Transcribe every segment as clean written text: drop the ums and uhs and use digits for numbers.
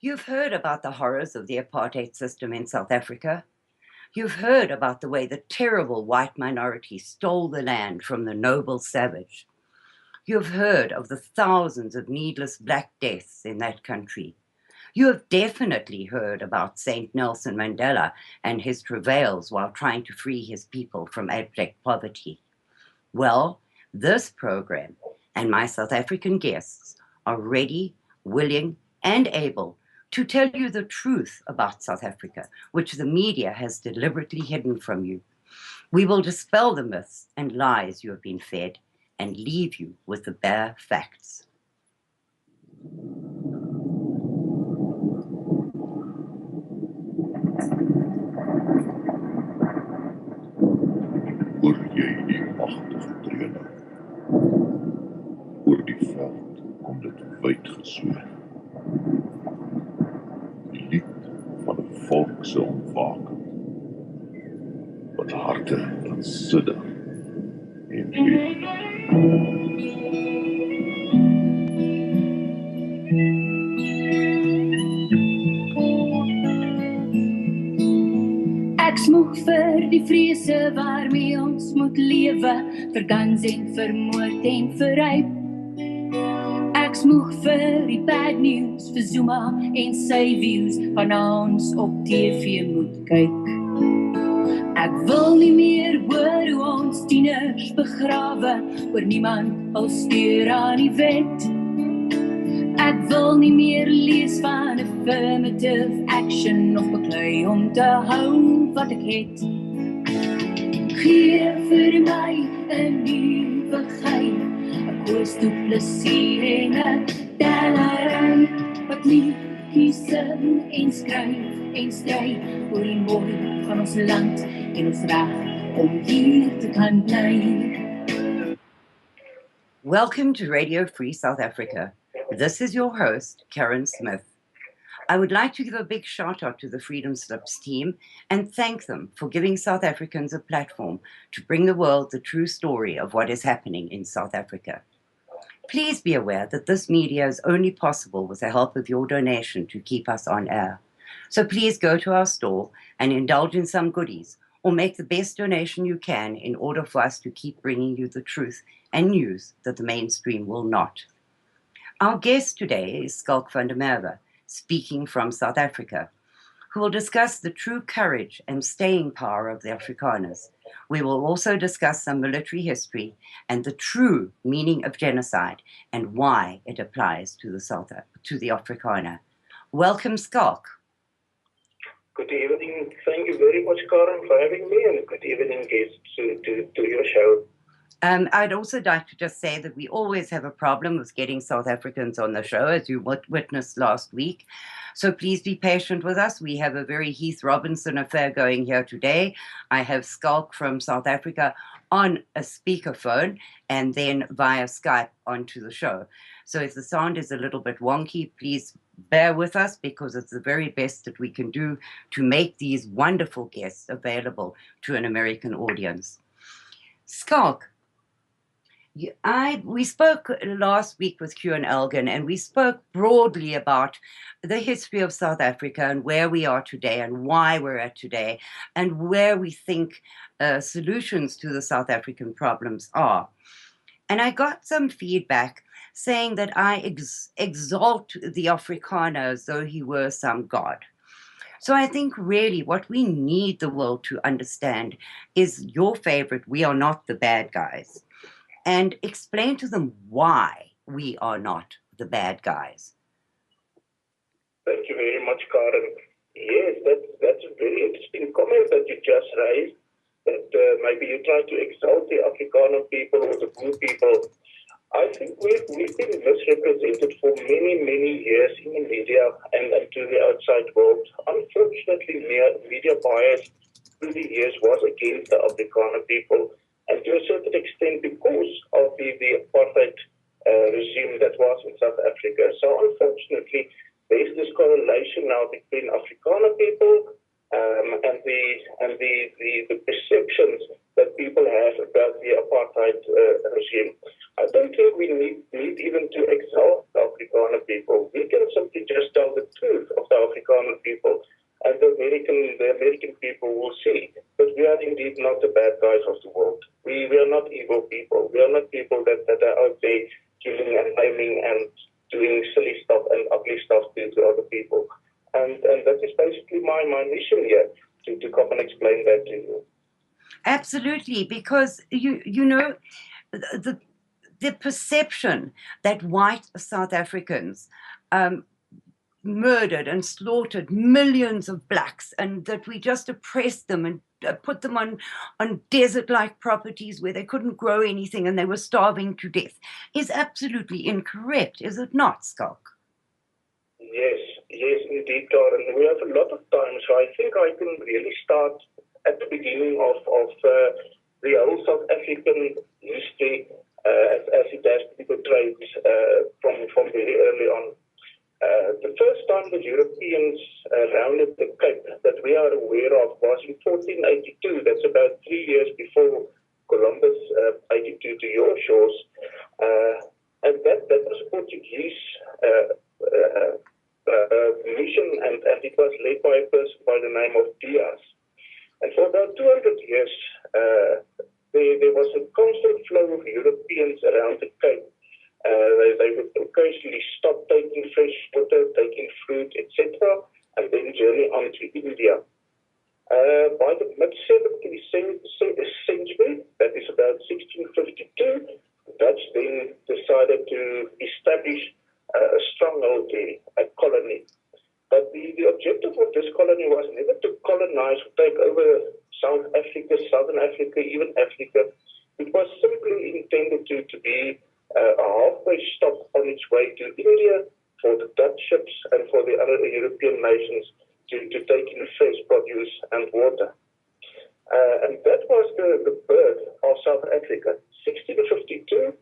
You've heard about the horrors of the apartheid system in South Africa. You've heard about the way the terrible white minority stole the land from the noble savage. You've heard of the thousands of needless black deaths in that country. You have definitely heard about Saint Nelson Mandela and his travails while trying to free his people from abject poverty. Well, this program and my South African guests are ready, willing, and able to tell you the truth about South Africa, which the media has deliberately hidden from you. We will dispel the myths and lies you have been fed and leave you with the bare facts. Hoor jy die magtige trene? Oor die veld kom dit wyd gesweer. Die lied van 'n volk se ontwaking, wat harte kan sidder en weet. Ek smoeg vir die vrese waarmee ons moet lewe, vir guns en vir moord en vir rape. Ek smoeg vir die bad news, vir Zuma en sy views, van ons op TV moet kyk. Ek wil nie meer hoor hoe ons tieners begrawe, oor niemand al steur aan die wet. Ek wil nie meer lees van affirmative action of beklei om te hou wat ek het. Gee vir my 'n nuwe gein, 'n koos toe plesier en 'n telerin, wat liedjies sing en skryf en stry oor die mooi van ons land en ons reg om hier te kan bly. Welcome to Radio Free South Africa. This is your host, Karen Smith. I would like to give a big shout out to the Freedom Slips team and thank them for giving South Africans a platform to bring the world the true story of what is happening in South Africa. Please be aware that this media is only possible with the help of your donation to keep us on air. So please go to our store and indulge in some goodies, or make the best donation you can in order for us to keep bringing you the truth and news that the mainstream will not. Our guest today is Schalk van der Merwe, speaking from South Africa, who will discuss the true courage and staying power of the Afrikaners. We will also discuss some military history and the true meaning of genocide and why it applies to the Afrikaner. Welcome, Schalk. Good evening. Thank you very much, Karen, for having me, and good evening, guests, to your show. I'd also like to just say that we always have a problem with getting South Africans on the show, as you witnessed last week. So please be patient with us. We have a very Heath Robinson affair going here today. I have Schalk from South Africa on a speakerphone and then via Skype onto the show. So if the sound is a little bit wonky, please bear with us, because it's the very best that we can do to make these wonderful guests available to an American audience. Schalk, we spoke last week with Q and Elgin, and we spoke broadly about the history of South Africa and where we are today and why we're at today and where we think solutions to the South African problems are. And I got some feedback saying that I exalt the Afrikaner as though he were some god. So I think really what we need the world to understand is your favorite, we are not the bad guys. And explain to them why we are not the bad guys. Thank you very much, Karen. Yes, that's a very interesting comment that you just raised, that maybe you try to exalt the Afrikaner people or the Boer people. I think we've been misrepresented for many, many years in the media and to the outside world. Unfortunately, media bias through the years was against the Afrikaner people. And to a certain extent, because of the apartheid regime that was in South Africa. So unfortunately, there's this correlation now between Afrikaner people and the perceptions that people have about the apartheid regime. I don't think we need even to exalt the Afrikaner people. We can simply just tell the truth of the Afrikaner people, and the American people will see that we are indeed not the bad guys of the world. We are not evil people. We are not people that are out there killing and maiming and doing silly stuff and ugly stuff to other people. And that is basically my mission here, to come and explain that to you. Absolutely, because you know the perception that white South Africans murdered and slaughtered millions of blacks, and that we just oppressed them and put them on desert-like properties where they couldn't grow anything and they were starving to death, is absolutely incorrect, is it not, Schalk? Yes, indeed, Karen. We have a lot of time, so I think I can really start at the beginning of the whole South African history as it has been portrayed from very early on. The first time the Europeans rounded the Cape that we are aware of was in 1482. That's about 3 years before Columbus 82 to your shores. And that was a Portuguese mission, and it was led by a person by the name of Diaz. And for about 200 years, there was a constant flow of Europeans around the Cape. They would occasionally stop taking fresh water, taking fruit, etc., and then journey on to India. By the mid-17th century, that is about 1652, the Dutch then decided to establish a stronghold there, a colony. But the objective of this colony was never to colonize or take over South Africa, Southern Africa, even Africa. It was simply intended to be a halfway stop on its way to India for the Dutch ships and for the other European nations to take in fresh produce and water. And that was the birth of South Africa. 1652,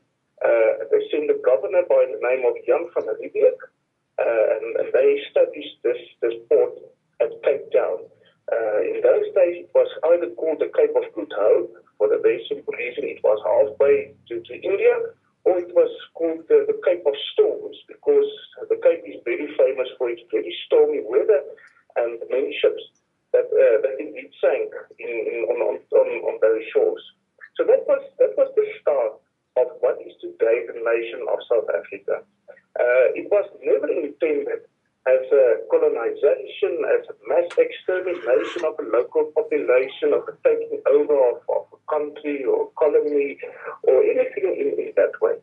they sent a governor by the name of Jan van Riebeeck, and they established this port at Cape Town. In those days, it was either called the Cape of Good Hope, for the very simple reason it was halfway to India, or it was called the Cape of Storms, because the Cape is very famous for its very stormy weather and many ships that indeed sank on those shores. So that was the start of what is today the nation of South Africa. It was never intended as a colonization, as a mass extermination of a local population, of a taking over of a country or colony or anything in that way.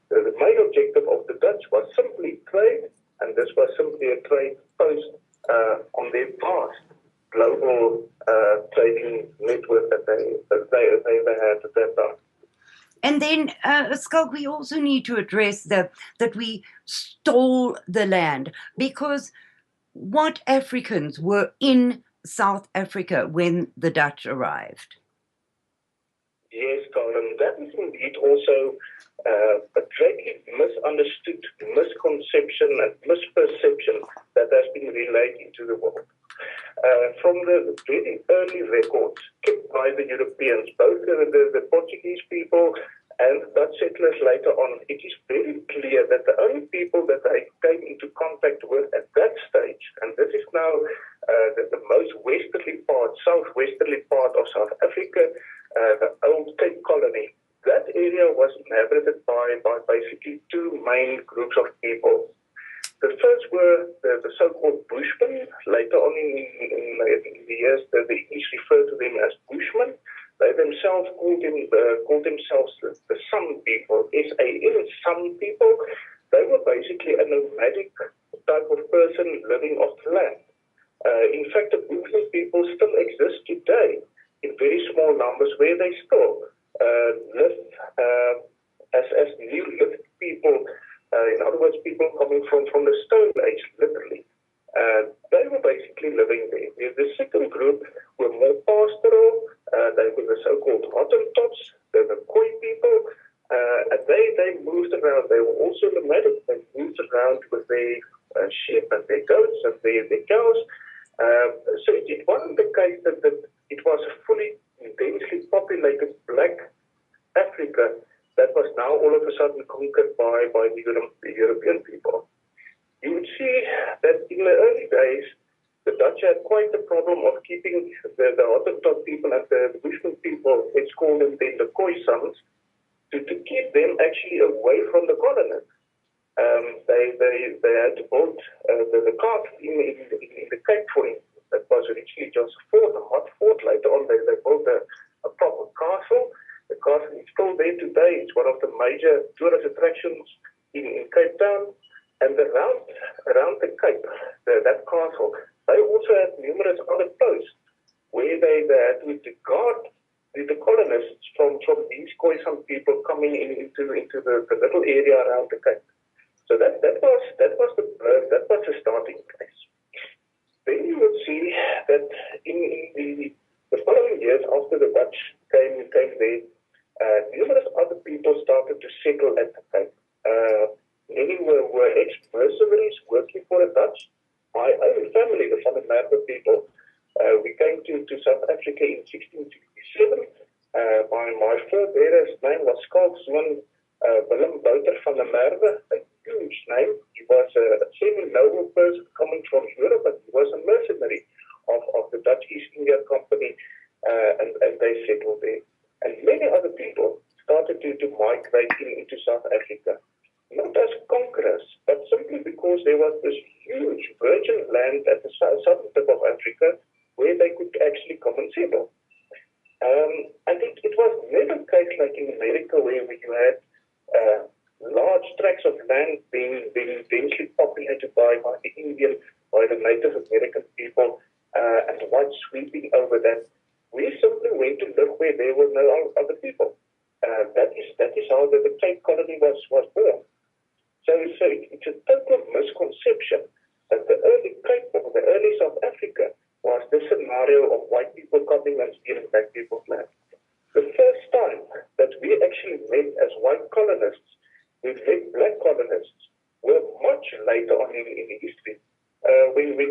The main objective of the Dutch was simply trade, and this was simply a trade post on their vast global trading network that they had at that time. And then, Schalk, we also need to address that we stole the land, because what Africans were in South Africa when the Dutch arrived? Yes, Colin, that is indeed also a greatly misunderstood misconception and misperception that has been relayed into the world. From the very early records kept by the Europeans, both the Portuguese people and Dutch settlers later on, it is very clear that the only people that they came into contact with at that stage, and this is now the most westerly part, southwesterly part of South Africa, the old Cape Colony, that area was inhabited by basically two main groups of people. The first were the so-called Bushmen. Later on in the years, the English referred to them as Bushmen. They themselves called themselves the Sun People, S-A-N, Sun People. They were basically a nomadic type of person living off the land. In fact, the Bushmen people still exist today in very small numbers, where they still live as new living people. In other words, people coming from the Stone Age, literally. They were basically living there. The second group were more pastoral. They were the so-called Hottentots, the Khoi people. And they moved around. They were also nomadic. They moved around with their sheep and their goats and their cows. So it wasn't the case that it was a fully densely populated black Africa that was now all of a sudden conquered by the European people. You would see that in the early days, the Dutch had quite a problem of keeping the Hottentot people and the Bushman people, let's call them then the Khoisans, to keep them actually away from the colonists. They had to build the castle in the Cape, for instance. That was originally just a fort, a mud fort. Later on, they built a proper castle. The castle is still there today. It's one of the major tourist attractions in Cape Town. And around the Cape, that castle, they also had numerous other posts where they had to guard the colonists from these Khoisan people coming into the little area around the Cape. So that was the starting place. Then you would see that in the following years after the Dutch came there, numerous other people started to settle at the Cape. Many were ex-mercenaries working for the Dutch. My own family, the Van der Merwe people, we came to South Africa in 1667. My forebearer's name was Schalk, Willem Bouter van der Merwe, a huge name. He was a semi-noble person coming from Europe, but he was a mercenary of the Dutch East India Company, and they settled there. And many other people started to migrate into South Africa. Not as conquerors, but simply because there was this huge virgin land at the southern tip of Africa where they could actually come and settle. And it was never the case like in America where you had large tracts of land being densely populated by the Indian, by the Native American people, and the whites sweeping over that. We simply went to live where there were no other people. That is how the Cape Colony was born. So it's a total misconception that the early Cape or the early South Africa was the scenario of white people coming and stealing black people's land. The first time that we actually met as white colonists, we met black colonists, were much later on in history. When we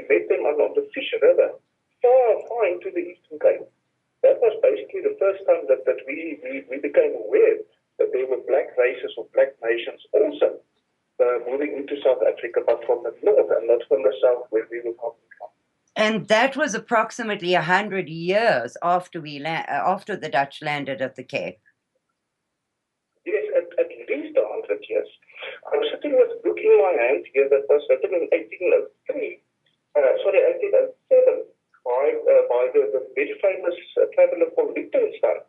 met them on the Fish River, far into the Eastern Cape. That was basically the first time that we became aware that there were black races or black nations also moving into South Africa, but from the north and not from the south where we were coming from. And that was approximately 100 years after the Dutch landed at the Cape. Yes, at least 100 years. I'm sitting with a book in my hand here that was written in 1807 by the very famous traveler called Liechtenstein.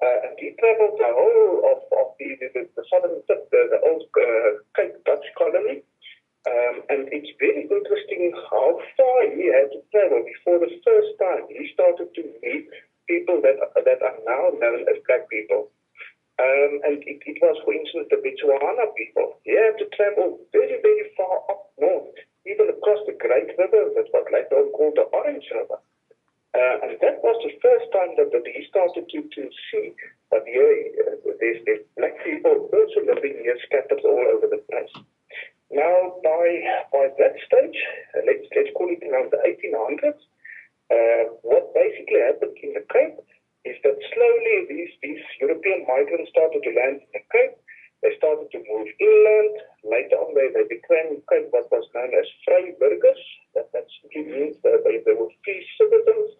And he traveled the whole of the southern tip, the old Cape Dutch colony. And it's very interesting how far he had to travel before the first time he started to meet people that are now known as black people. And it was, for instance, the Botswana people. He had to travel very, very far up north, even across the Great River, that was later on called the Orange River. And that was the first time that he started to see that there's black people also living here scattered all over the place. Now, by that stage, let's call it around the 1800s, what basically happened in the Cape is that slowly these European migrants started to land in the Cape. They started to move inland. Later on, they became what was known as Vryburgers. That simply means that they were free citizens.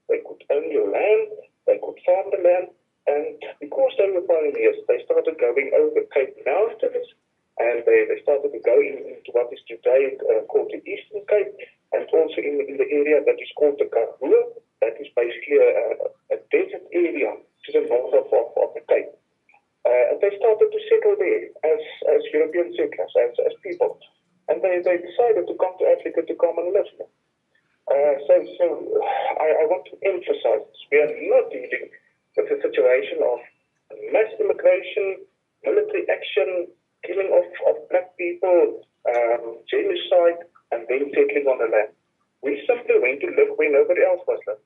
They could own your land. They could farm the land. And because they were pioneers, they started going over Cape Mountains. And they started to go into what is today called the Eastern Cape, and also in the area that is called the Karoo. That is basically a desert area to the north of the Cape. And they started to settle there as European settlers, as people. And they decided to come to Africa to come and live there. So I want to emphasize this. We are not dealing with a situation of mass immigration, military action, killing of black people, genocide, and then settling on the land. We simply went to live where nobody else was living.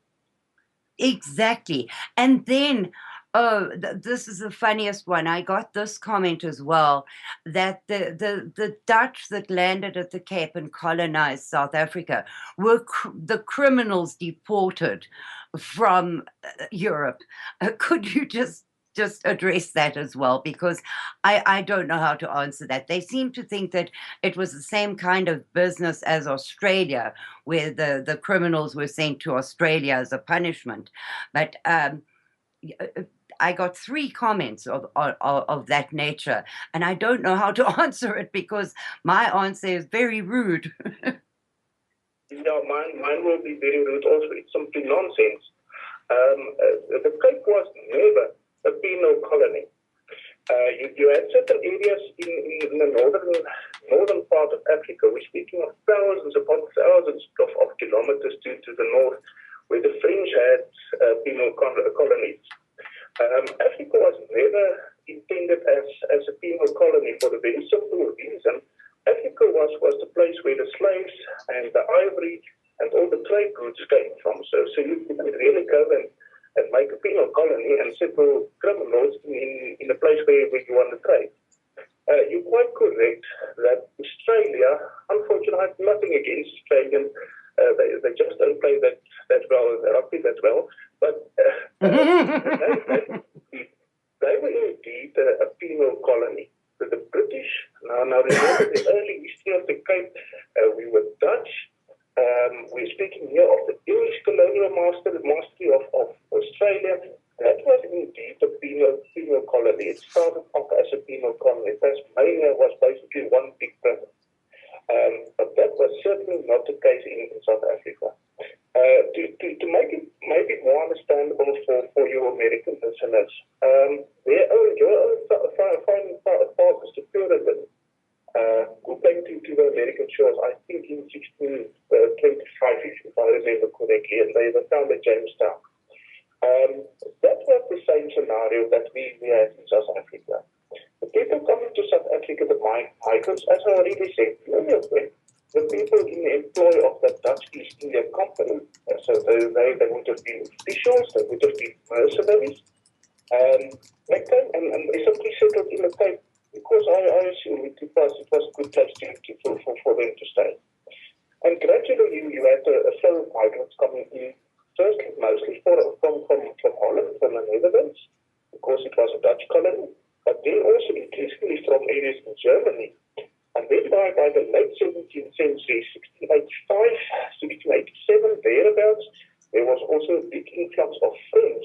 Exactly. And then Oh, this is the funniest one. I got this comment as well, that the Dutch that landed at the Cape and colonized South Africa were the criminals deported from Europe. Could you just address that as well? Because I don't know how to answer that. They seem to think that it was the same kind of business as Australia, where the criminals were sent to Australia as a punishment. But I got 3 comments of that nature, and I don't know how to answer it because my answer is very rude. Yeah, mine will be very rude also. It's simply nonsense. The Cape was never a penal colony. You had certain areas in the northern part of Africa. We're speaking of thousands upon thousands of kilometers to the north, where the French had penal colonies. Africa was never intended as a penal colony for the very simple reason. Africa was the place where the slaves and the ivory and all the trade goods came from. So you could really go and make a penal colony and settle criminals in a place where you want to trade. You're quite correct that Australia, unfortunately, I have nothing against Australians. They just don't play that well, rugby that well. But they were indeed a penal colony. So the British, now remember the early history of the Cape, we were Dutch. We're speaking here of the English colonial mastery of Australia. That was indeed a penal colony. It started off as a penal colony. Tasmania was basically one big prison. But that was certainly not the case in South Africa. To make it maybe more understandable for your American listeners, your own founding father, Mr. Puritan, who came to the American shores, I think in 1625, if I remember correctly, and they founded Jamestown. That was the same scenario that we had in South Africa. The people coming to South Africa, the migrants, as I already said, many of them, the people in the employ of the Dutch East India Company, so they would have been officials, they would have been mercenaries, they came and they simply settled in the Cape because I assume it was a good place for them to stay. And gradually you had a flow of migrants coming in, firstly mostly from Holland, from the Netherlands, because it was a Dutch colony, but then also increasingly from areas in Germany. And then by the late 17th century, 1685, 1687, thereabouts, there was also a big influx of French.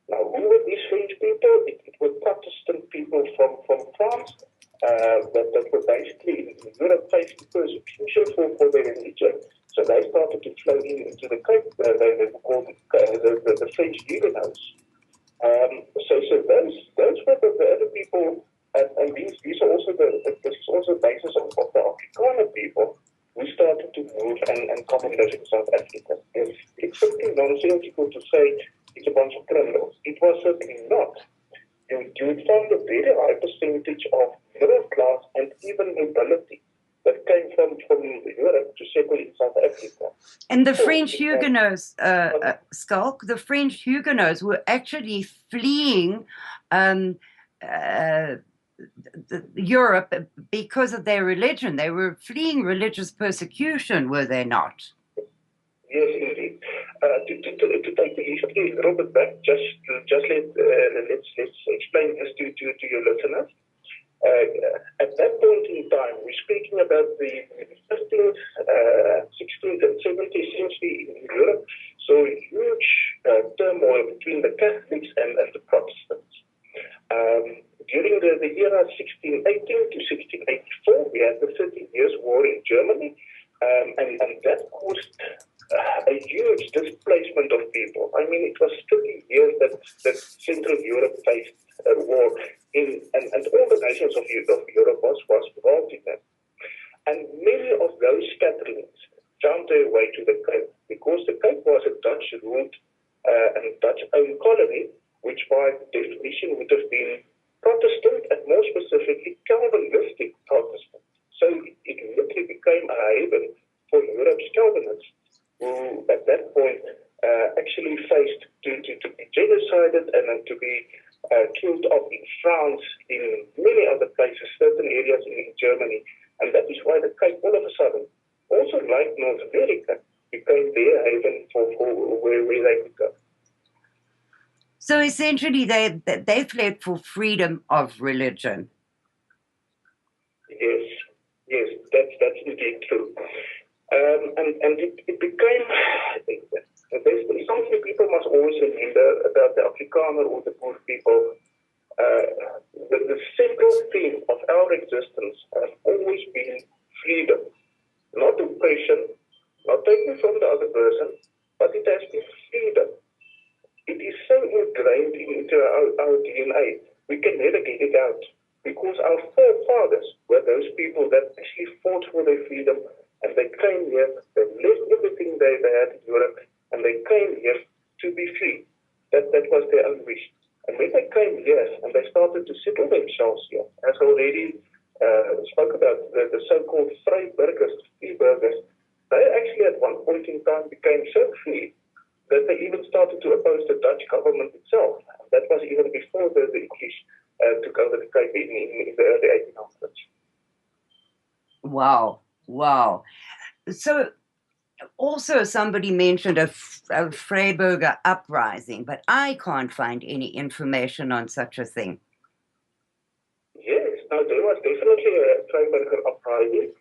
Now, who were these French people? It were Protestant people from France that were basically in Europe facing persecution for their religion. So they started to flow into the Cape. They were called the French Huguenots. So those were the other people. And these are also this is also the basis of the Afrikaner people who started to move and come and live in South Africa. It's simply nonsensical to say it's a bunch of criminals. It was certainly not. You would find a very high percentage of middle class and even nobility that came from Europe to settle in South Africa. And the French Huguenots, Schalk, the French Huguenots were actually fleeing Europe because of their religion. They were fleeing religious persecution, were they not? Yes, indeed. To take the history a little bit back, let's explain this to your listeners. At that point in time, we're speaking about the 15th, 16th, and 17th century in Europe. So huge turmoil between the Catholics and the Protestants. During the year 1618 to 1684, we had the 30 Years' War in Germany, and that caused a huge displacement of people. I mean, it was 30 years that Central Europe faced a war, and all the nations of Europe was involved in that. And many of those scatterings found their way to the Cape, because the Cape was a Dutch-ruled and Dutch-owned colony, which by definition would have been Protestant, and more specifically Calvinistic Protestant. So it literally became a haven for Europe's Calvinists, who at that point actually faced to be genocided and then to be in many other places, certain areas in Germany. And that is why the Cape, all of a sudden, also like North America, became their haven for where they could go. So essentially, they fled for freedom of religion. Yes, that's indeed true. And it became, there's something people must always remember about the Afrikaner or the Boer people. The central theme of our existence has always been freedom, not oppression, not taking from the other person, but it has been freedom. It is so ingrained into our DNA, we can never get it out. Because our forefathers were those people that actually fought for their freedom, and they came here, they left everything they had in Europe, and they came here to be free. That was their own wish. And when they came here and they started to settle themselves here, as I already spoke about, the so-called Vryburgers, free burgers, they actually at one point in time became so free that they even started to oppose the Dutch government itself. That was even before the English took over the Cape in the early 1800s. Wow. So also somebody mentioned a Vryburger uprising, but I can't find any information on such a thing. Yes, no, there was definitely a Vryburger uprising.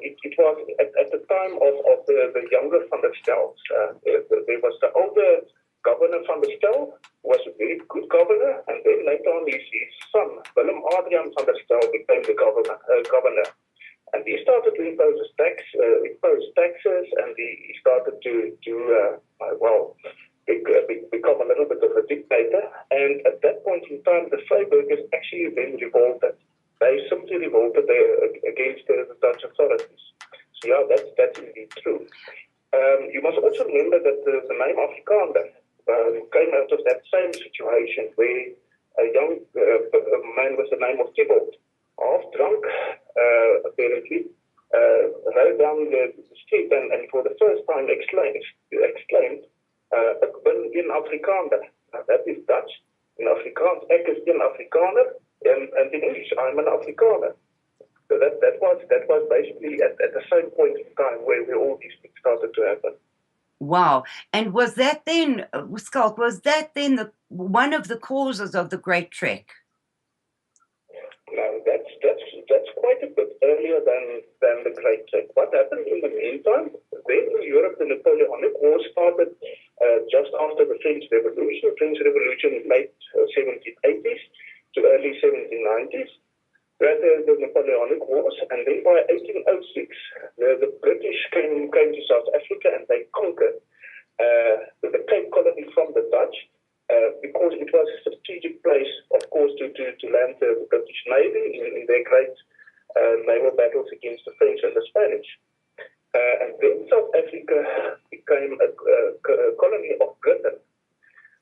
It was at the time of the younger Van der Stels. There was the older Governor Van der Stel, was a very good governor, and then later on his son, Willem Adrian Van der Stel, became the governor. And he started to impose taxes, and he started to become a little bit of a dictator. And at that point in time, the Vryburgers actually then revolted. They simply revolted against the Dutch authorities. So yeah, that's indeed true. You must also remember that the name Afrikaner came out of that same situation where a young man with the name of Thibault, half drunk, apparently, rode down the street and for the first time exclaimed, "Ek ben een Afrikaner." Now, that is Dutch. In Afrikaans, ek is een Afrikaner, and in English, I'm an Afrikaner. So that was basically at the same point in time where all these things started to happen. Wow. And was that then, Schalk, one of the causes of the Great Trek? No, that's quite a bit earlier than the Great Trek. What happened in the meantime? Then in Europe, the Napoleonic War started just after the French Revolution in late 1780s to early 1790s. The Napoleonic Wars, and then by 1806, the British came to South Africa and they conquered the Cape Colony from the Dutch because it was a strategic place, of course, to land the British Navy in their great naval battles against the French and the Spanish. And then South Africa became a colony of Britain.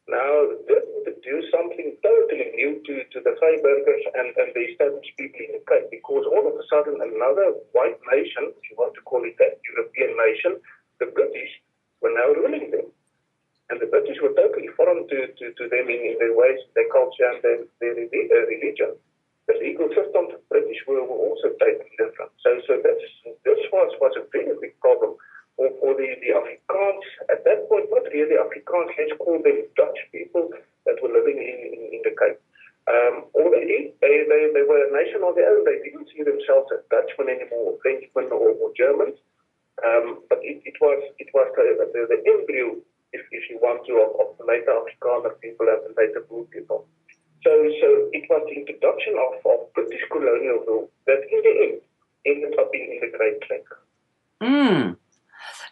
Now, this would do something totally new to the Vryburgers and the established people in the Cape, because all of a sudden another white nation, if you want to call it that, European nation, the British, were now ruling them. And the British were totally foreign to them in their ways, their culture, and their religion. The legal system of the British were also totally different. So this was a very big problem. For the Afrikaans, at that point, not really Afrikaans, let's call them Dutch people that were living in the Cape. Already, they were a nation of their own. They didn't see themselves as Dutchmen anymore, Frenchmen or Germans. But it was the embryo, if you want to, of the later Afrikaner people and the later Boer people. So it was the introduction of British colonial rule that in the end ended up in the Great Trek.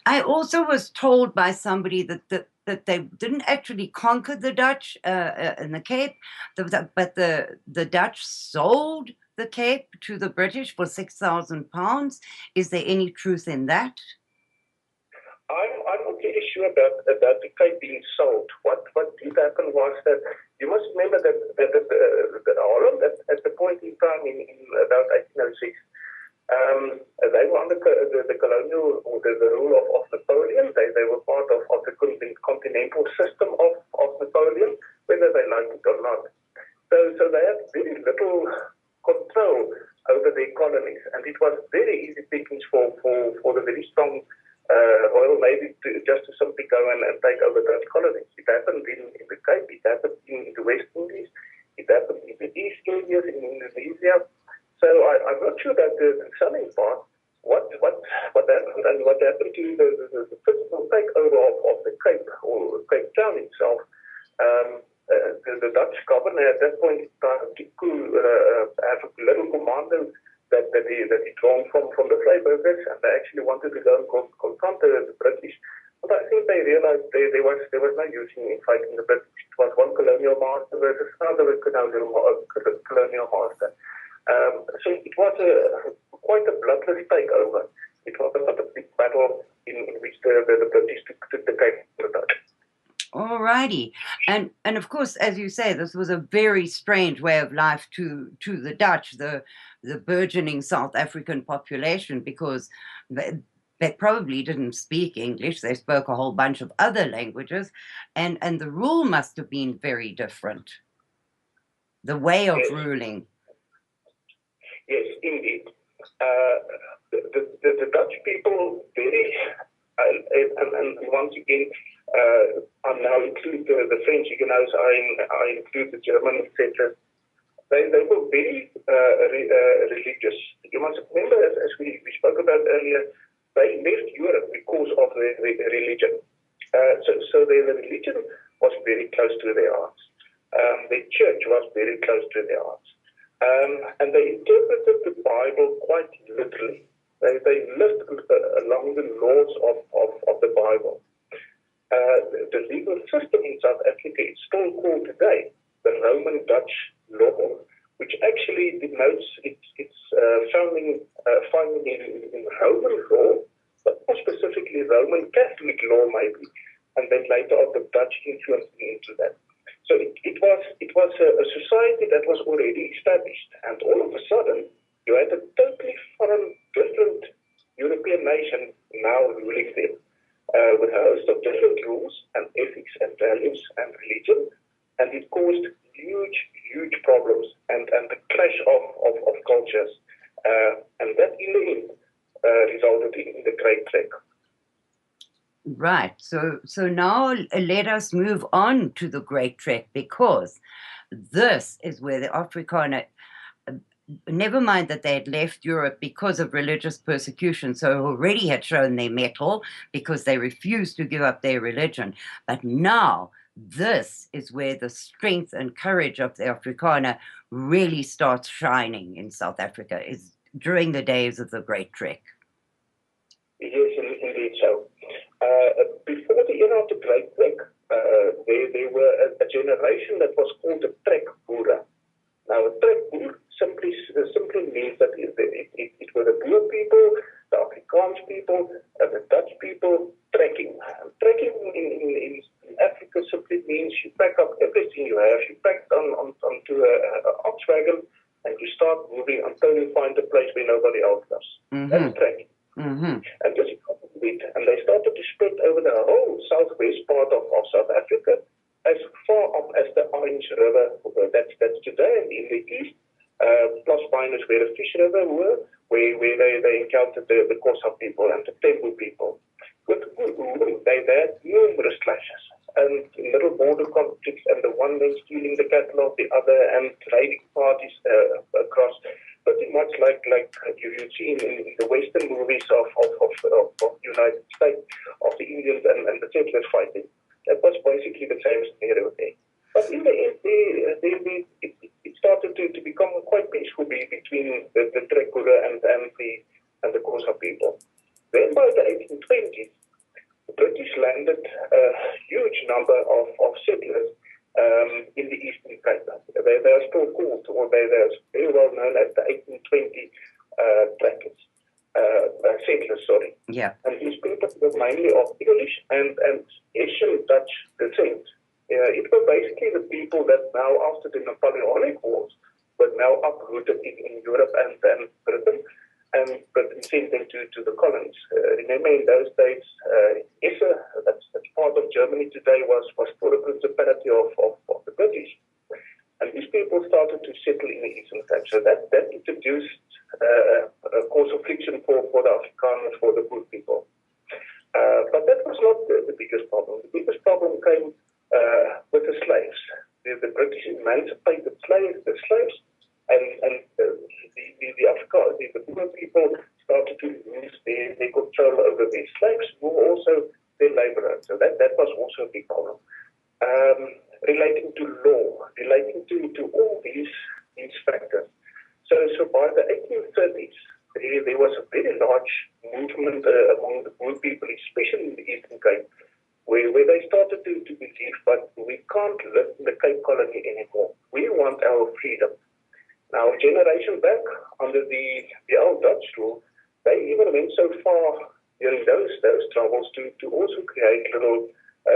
I also was told by somebody that they didn't actually conquer the Dutch in the Cape, but the Dutch sold the Cape to the British for £6,000. Is there any truth in that? I'm not really sure about the Cape being sold. What did happen was that you must remember that Holland at the point in time in about 1806. They were under the colonial or the rule of Napoleon. They were part of the continental system of Napoleon, whether they liked it or not. So they had very little control over their colonies, and it was very easy pickings for the very strong Royal Navy just to simply go and take over Dutch colonies. It happened in the Cape, it happened in the West Indies, it happened in the East Indies, in Indonesia. So I'm not sure that the southern part, what happened and what happened to the physical takeover of the Cape or Cape Town itself. The Dutch governor at that point started to have a little commando that he drawn from the Vryburgers, and they actually wanted to go and confront the British. But I think they realized there was no use in fighting the British. It was one colonial master versus another colonial master. So it was quite a bloodless takeover. It was not a big battle in which the British took the Cape from the Dutch. Alrighty, and of course, as you say, this was a very strange way of life to the Dutch, the burgeoning South African population, because they probably didn't speak English. They spoke a whole bunch of other languages, and the rule must have been very different. The way of ruling. Yes, indeed. The Dutch people very, and once again, I now include the French Huguenots, I include the German settlers. They were very religious. You must remember, as we spoke about earlier, they left Europe because of their religion. So their religion was very close to their hearts. Their church was very close to their hearts. And they interpreted the Bible quite literally. They lived along the laws of the Bible. The legal system in South Africa is still called today the Roman Dutch law, which actually denotes its founding in Roman law, but more specifically Roman Catholic law maybe, and then later of the Dutch influence into that. So it was a society that was already established, and all of a sudden you had a totally foreign, different European nation now ruling them. With a host of different rules and ethics and values and religion, and it caused huge problems and the clash of cultures, and that in the end resulted in the Great Trek. Right. So now let us move on to the Great Trek, because this is where the Afrikaner, never mind that they had left Europe because of religious persecution, so already had shown their mettle because they refused to give up their religion. But now this is where the strength and courage of the Afrikaner really starts shining in South Africa, is during the days of the Great Trek. Yes, indeed so. Before the era of the Great Trek, there were a generation that was called the Trek Boere. Now, a Trek Boer simply means that it were the Boer people, the Afrikaans people, the Dutch people trekking. And trekking in Africa simply means you pack up everything you have, you pack it onto an ox wagon, and you start moving until you find a place where nobody else does. Mm-hmm. That's trekking. Mm-hmm. And this is it. And they started to spread over the whole southwest part of South Africa, as far up as the Orange River, that's today, and in the east, plus minus where the Fish River were, where they encountered the Xhosa people and the Tembu people. With they had numerous clashes and little border conflicts, and the one man stealing the cattle of the other, and raiding parties across, pretty much like you see in the Western movies of the United States, of the Indians and the settlers fighting. That was basically the same scenario there. But in the end, it started to become quite peaceful between the Trek Boere and the Xhosa people. Then by the 1820s, the British landed a huge number of settlers in the Eastern Cape. They are still called, or they are very well known as the 1820 trackers. Settlers, sorry. Yeah. And these people were mainly of English and Asian Dutch descent. It were basically the people that now, after the Napoleonic Wars, were now uprooted in Europe and Britain, and Britain sent them to the colonies. Remember, in those days, that's part of Germany today, was for the principality of the British. And these people started to settle in the Eastern Cape. So that introduced a cause of friction for the Afrikaners, for the Boer people. But that was not the biggest problem. The biggest problem came with the slaves. The British emancipated the slaves, and the Boer people started to lose their control over their slaves, who were also their laborers. So that was also a big problem. Relating to law, relating to all these factors. So by the 1830s, there was a very large movement among the Boer people, especially in the Eastern Cape, where they started to believe, but we can't live in the Cape Colony anymore. We want our freedom. Now, a generation back, under the old Dutch rule, they even went so far during those troubles to also create little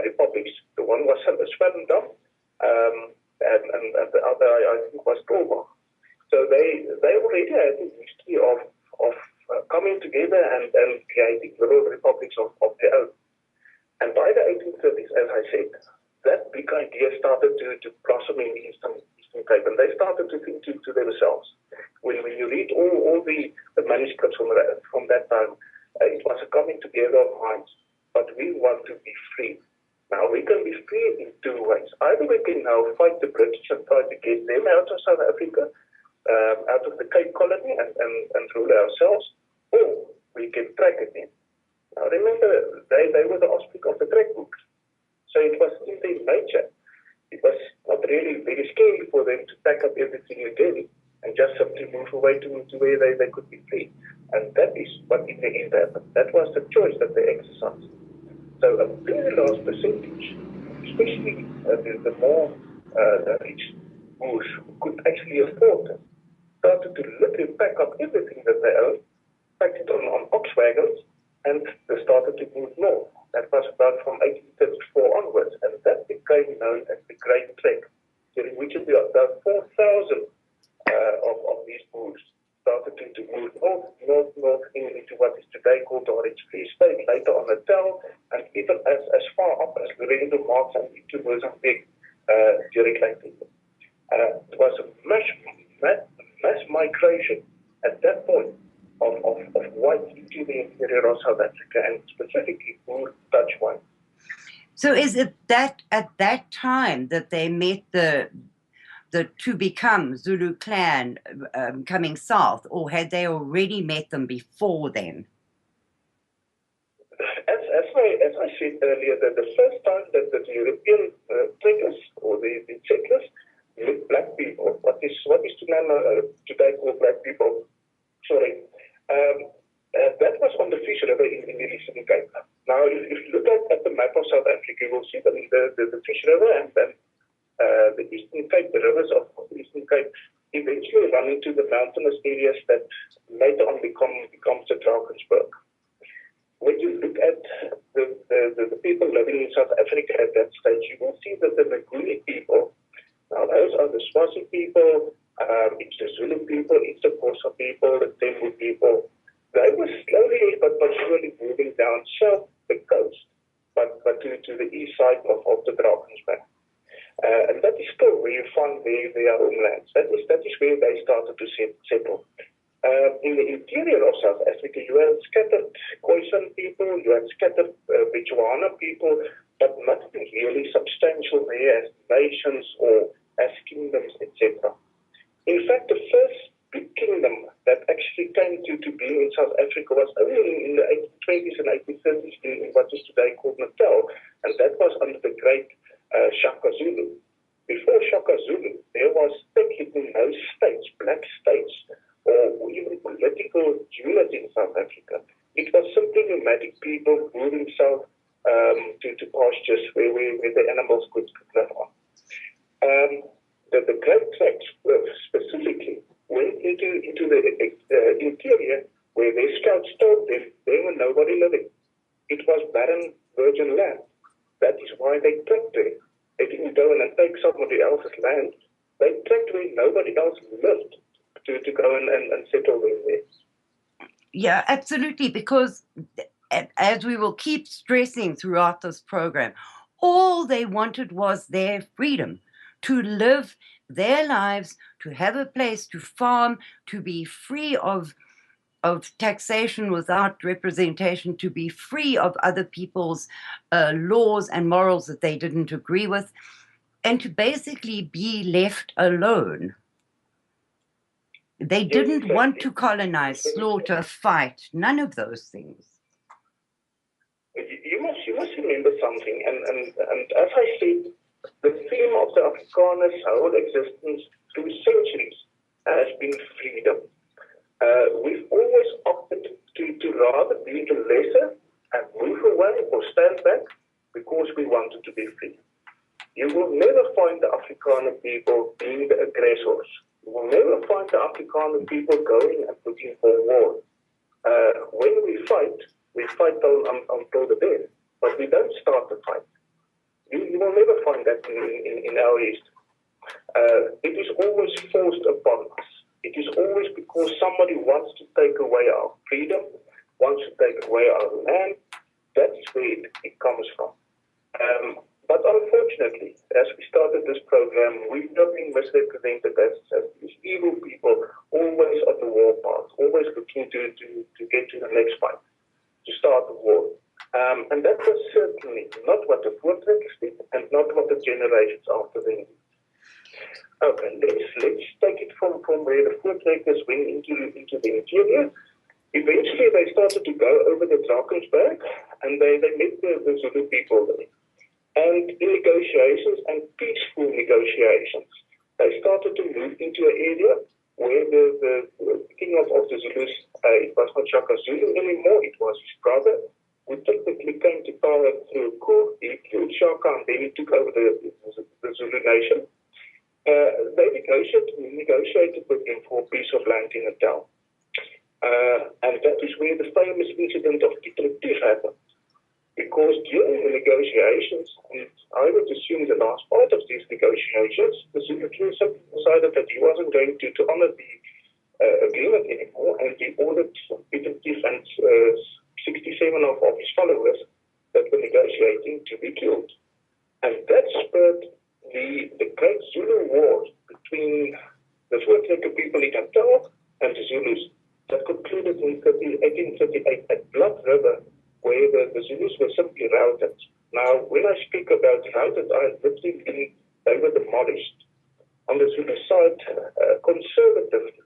republics. The one was Swellendam, and the other, I think, was Tolbach. So they already had a history of coming together and creating little republics of their own. And by the 1830s, as I said, that big idea started to blossom in the Eastern Cape, and they started to think to themselves. When you read all the manuscripts from that time, it was a coming together of minds. But we want to be free. Now, we can be free in two ways. Either we can now fight the British and try to get them out of South Africa, out of the Cape Colony, and rule ourselves, or we can track it in. Now, remember, they were the offspring of the track books. So it was in their nature. It was not really very scary for them to pack up everything again and just simply move away to where they could be free. And that is what in the end happened. That was the choice that they exercised. So a very large percentage, especially the more rich Boers who could actually afford it, started to literally pack up everything that they owned, packed it on ox wagons, and they started to move north. That was about from 1834 onwards, and that became known as the Great Trek, during which about 4,000 of these Boers started to move north into what is today called the Orange Free State, later on Natal, and even as far up as Loreto Marks and into Mozambique during later. It was a mass migration at that point of whites into the interior of South Africa, and specifically Boer Dutch whites. So is it that at that time that they met the to become Zulu clan coming south, or had they already met them before then? As I said earlier, that the first time that the European trekkers or the settlers met black people, what is today called black people, that was on the Fish River in the Eastern Cape. Now, if you look at the map of South Africa, you will see that the Fish River and then the Eastern Cape, the rivers of the Eastern Cape, eventually run into the mountainous areas that later on becomes the Drakensberg. When you look at the people living in South Africa at that stage, you will see that the Nguni people, now those are the Swazi people, it's the Zulu people, it's the Xhosa people, the Tembu people. They were slowly but surely moving down south the coast, but to the east side of the Drakensberg. And that is still where you find their homelands. That is where they started to settle. In the interior of South Africa, you had scattered Khoisan people, you had scattered Bechuana people, but nothing really substantial there as nations or as kingdoms, etc. In fact, the first big kingdom that actually came to being in South Africa was only in the 1820s and 1830s in what is today called Natal, and that was under the great Shaka Zulu. Before Shaka Zulu, there was technically no states, black states, or even political unity in South Africa. It was simply nomadic people moving south to pastures where the animals could live on. The Great Tracks specifically went into the interior where their scouts told them there were nobody living. It was barren, virgin land. That is why they trekked there. They didn't go in and take somebody else's land. They trekked where nobody else lived to go and settle there. Yeah, absolutely, because as we will keep stressing throughout this program, all they wanted was their freedom to live their lives, to have a place to farm, to be free of taxation without representation, to be free of other people's laws and morals that they didn't agree with, and to basically be left alone. They didn't want to colonize, slaughter, fight, none of those things. You must remember something, and as I said, the theme of the Afrikaners' whole existence through centuries has been freedom. We've always opted to rather be the lesser and move away or stand back because we wanted to be free. You will never find the Afrikaner people being the aggressors. You will never find the Afrikaner people going and looking for war. When we fight until the death, but we don't start the fight. You will never find that in our history. It is always forced upon us. It is always because somebody wants to take away our freedom, wants to take away our land. That's where it comes from. But unfortunately, as we started this program, we've not been misrepresented as these evil people, always on the war path, always looking to get to the next fight, to start the war. And that was certainly not what the Voortrekkers did and not what the generations after them did. Okay, let's take it from where the Voortrekkers went into the interior. Eventually, they started to go over the Drakensberg, and they met the Zulu people there. And in negotiations and peaceful negotiations, they started to move into an area where the king of the Zulus, it was not Shaka Zulu anymore, it was his brother, who technically came to power through a coup. He killed Shaka and then he took over the Zulu nation. They negotiated with him for a piece of land in Natal. And that is where the famous incident of Tief happened. Because during the negotiations, and I would assume the last part of these negotiations, the Zulu king simply decided that he wasn't going to honor the agreement anymore, and he ordered Tief and 67 of his followers that were negotiating to be killed. And that spurred the great Zulu war between the Voortrekker people in Natal and the Zulus that concluded in 1838 at Blood River, where the Zulus were simply routed. Now, when I speak about routed, I literally mean they were demolished. On the Zulu side, conservatively,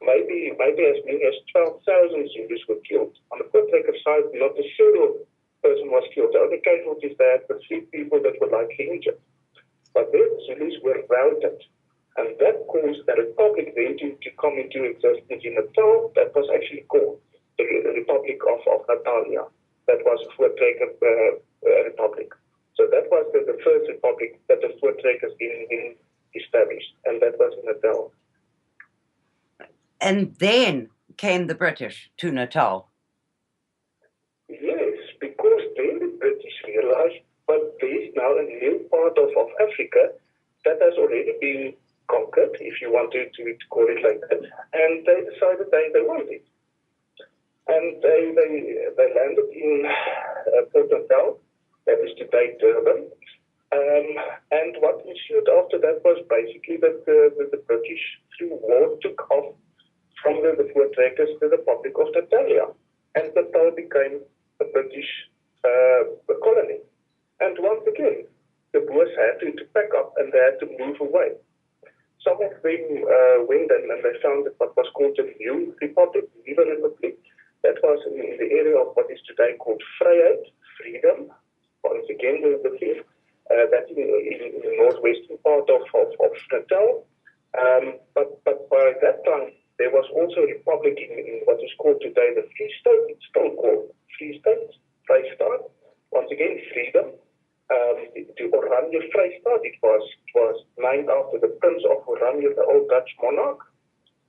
maybe as many as 12,000 Zulus were killed. On the Voortrekker side, not a single person was killed. The only casualties there were 3 people that were likely injured. But the Zulus were routed. And that caused a republic then to come into existence in Natal that was actually called the Republic of Natalia. That was a Voortrekker republic. So that was the first republic that the Voortrekkers been established, and that was in Natal. And then came the British to Natal. Yes, because then the British realized, but there is now a new part of Africa that has already been conquered, if you want to call it like that, and they decided they want it. And they landed in Port Natal, that is today Durban. And what ensued after that was basically that the British, through war, took off from the Voortrekkers to the Republic of Natalia. And Natal became a British colony. And once again, the Boers had to pack up and they had to move away. Some of them went and they founded what was called the New Republic, Nuwe Republiek. That was in the area of what is today called Vryheid, freedom. Once again, the theme. That's in the northwestern part of Natal. But by that time, there was also a republic in what is called today the Free State. It's still called Free State, Vrystaat. Once again, freedom. The Oranje Vrystaat, it was named after the Prince of Oranje, the old Dutch monarch.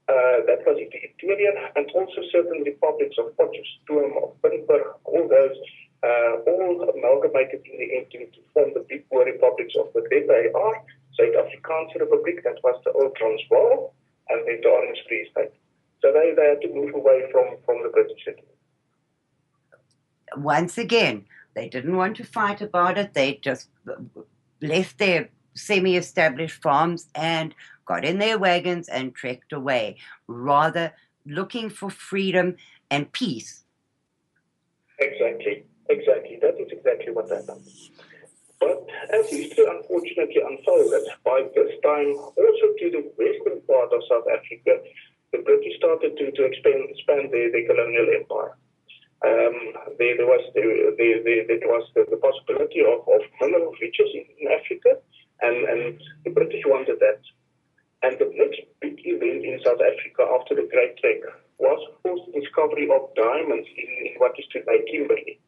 That was Italian, and also certain republics of Potchefstroom, of Pinburg, all those, all amalgamated in the end to form the big Boer republics of the DPR, Suid-Afrikaanse Republiek, that was the old Transvaal, and then the Orange Free State. So they had to move away from the British city. Once again, they didn't want to fight about it. They just left their semi-established farms and got in their wagons and trekked away, rather looking for freedom and peace. Exactly. That is exactly what happened. But as history unfortunately unfolded, by this time, also to the western part of South Africa, the British started to expand their colonial empire. There was the possibility of mineral riches in Africa, and the British wanted that. And the next big event in South Africa after the Great Trek was, of course, the discovery of diamonds in what is today Kimberley.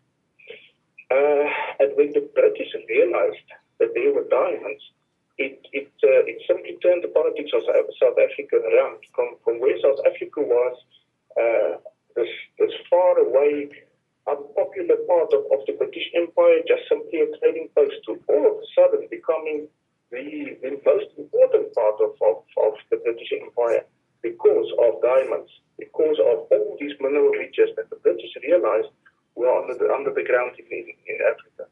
And when the British realized that there were diamonds, it simply turned the politics of South Africa around from where South Africa was this far away, unpopular part of the British Empire, just simply a trading post, to all of a sudden becoming the most important part of the British Empire because of diamonds, because of all these mineral riches that the British realized were under the ground in Africa.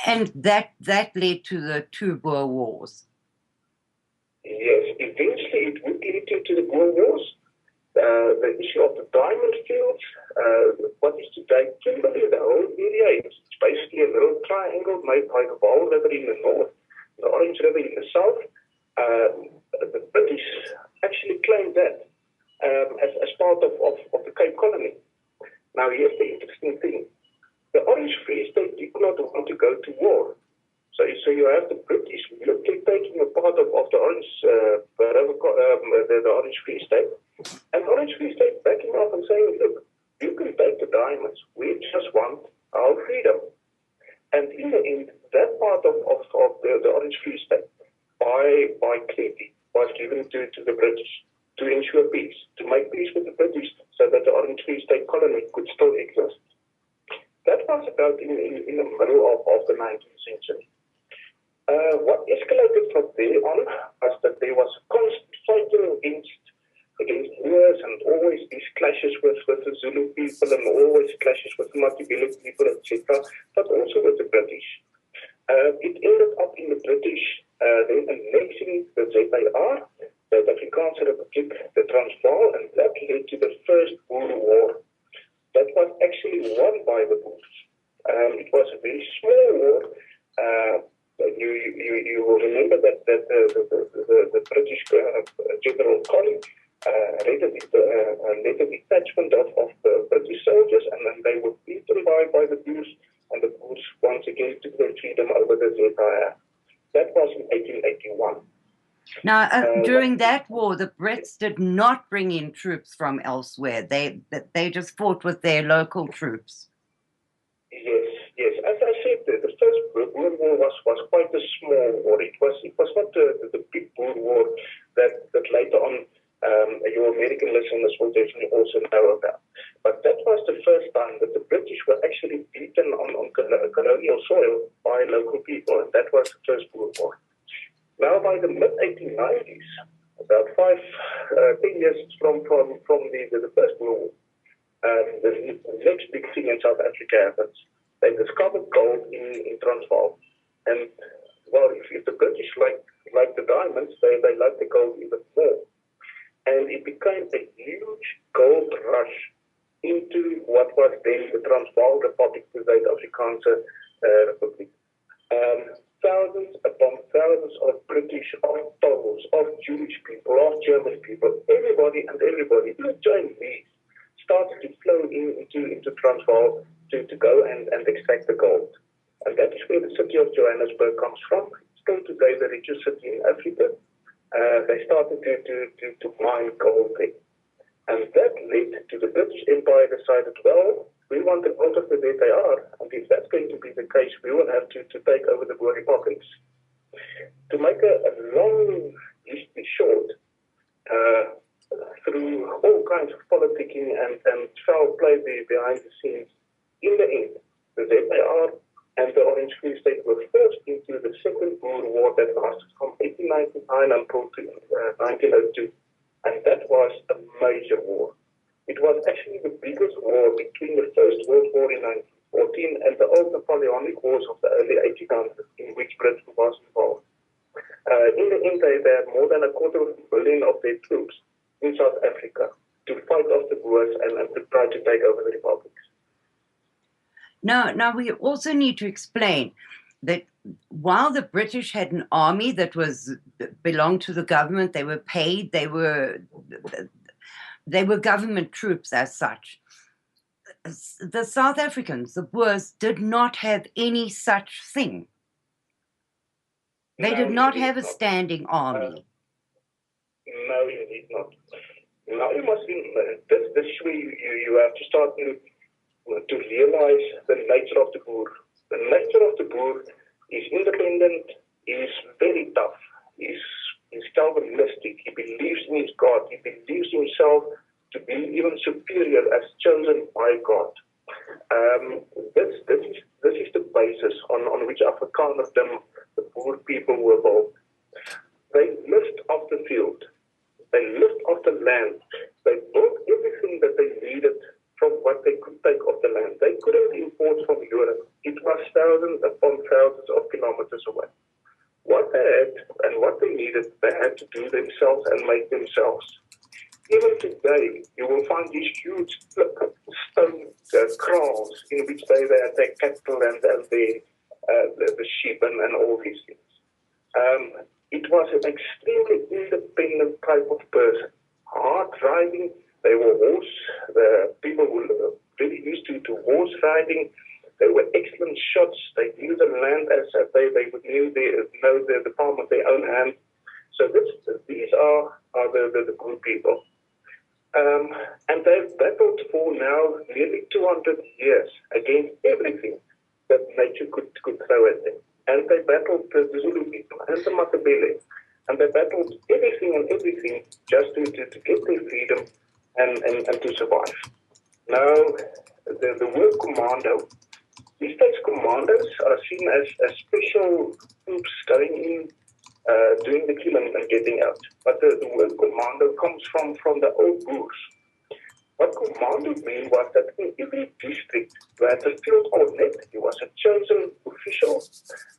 And that led to the two Boer Wars. Yes, eventually it would lead to the Boer Wars. The issue of the diamond fields, what is today Kimberley, the whole area, it's basically a little triangle made by the Vaal River in the north, the Orange River in the south. The British actually claimed that as part of the Cape Colony. Now, here's the interesting thing. The Orange Free State did not want to go to war. So you have the British military taking a part of the Orange the Orange Free State, and Orange Free State backing off and saying, look, you can take the diamonds. We just want our freedom. And in the end, that part of the Orange Free State, by treaty, was given to the British to ensure peace, to make peace with the British so that the Orange Free State colony could still exist. That was about in the middle of the 19th century. What escalated from there on was that there was constant fighting against Moors, and always these clashes with the Zulu people, and always clashes with the Matabele people, etc., but also with the British. It ended up in the British then annexing the ZAR, the Afrikaanse Republic, the Transvaal, and that led to the first Boer War. That was actually won by the Boers. It was a very small war. You will remember that the British General Colley led a detachment of the British soldiers, and then they were beaten by the Boers, and the Boers once again took their freedom over the ZAR. That was in 1881. Now, during that war, the Brits did not bring in troops from elsewhere. They just fought with their local troops. Yes. As I said, the first Boer War was quite a small war. It was not the big Boer War that later on your American listeners will definitely also know about. But that was the first time that the British were actually beaten on colonial soil by local people, and that was the first Boer War. Now, by the mid-1890s, about 10 years from the first Boer War, the next big thing in South Africa happens. They discovered gold in Transvaal. And, well, if the British like the diamonds, they like the gold even more. And it became a huge gold rush into what was then the Transvaal Republic, the Zuid-Afrikaanse Republic. Thousands upon thousands of British, of Poles, of Jewish people, of German people, everybody, even Chinese, started to flow into Transvaal to go and extract the gold. And that is where the city of Johannesburg comes from. It's still today the richest city in Africa. They started to mine gold there. And that led to the British Empire decided, well, we want the gold of the ZAR, and if that's going to be the case, we will have to take over the Boer republics. To make a long history short, through all kinds of politicking and foul play behind the scenes, in the end, the ZAR and the Orange Free State were forced into the Second Boer War that lasted from 1899 until 1902. And that was a major war. It was actually the biggest war between the First World War in 14, and the old Napoleonic Wars of the early 1800s, in which Britain was involved. In the end, they had more than 250,000 of their troops in South Africa to fight off the Boers and to try to take over the republics. Now we also need to explain that while the British had an army that belonged to the government, they were paid, they were government troops as such. The South Africans, the Boers, did not have any such thing. They did not have a standing army. No, indeed not. Now you must this way you have to start to realize the nature of the Boer. The nature of the Boer is independent, is very tough, is Calvinistic, he believes in his God, he believes himself to be even superior as chosen by God. This is the basis on which Afrikanerdom, the Boer people, were built. They lived off the field. They lived off the land. They built everything that they needed from what they could take off the land. They couldn't import from Europe. It was thousands upon thousands of kilometers away. What they had and what they needed, they had to do themselves and make themselves. Even today, you will find these huge stone kraals in which they had their cattle and the sheep and all these things. It was an extremely independent type of person. Hard driving, they were the people were really used to horse riding. They were excellent shots. They knew the land as they would know the palm of their own hand. So these are the good people. And they've battled for now nearly 200 years against everything that nature could throw at them. And they battled the Zulu people and the Matabele. And they battled everything just to get their freedom and to survive. Now, the word commando, these days commandos are seen as special troops going in, doing the killing and getting out. But the word commando comes from the old Boers. What commando meant was that in every district you had a field cornet, he was a chosen official,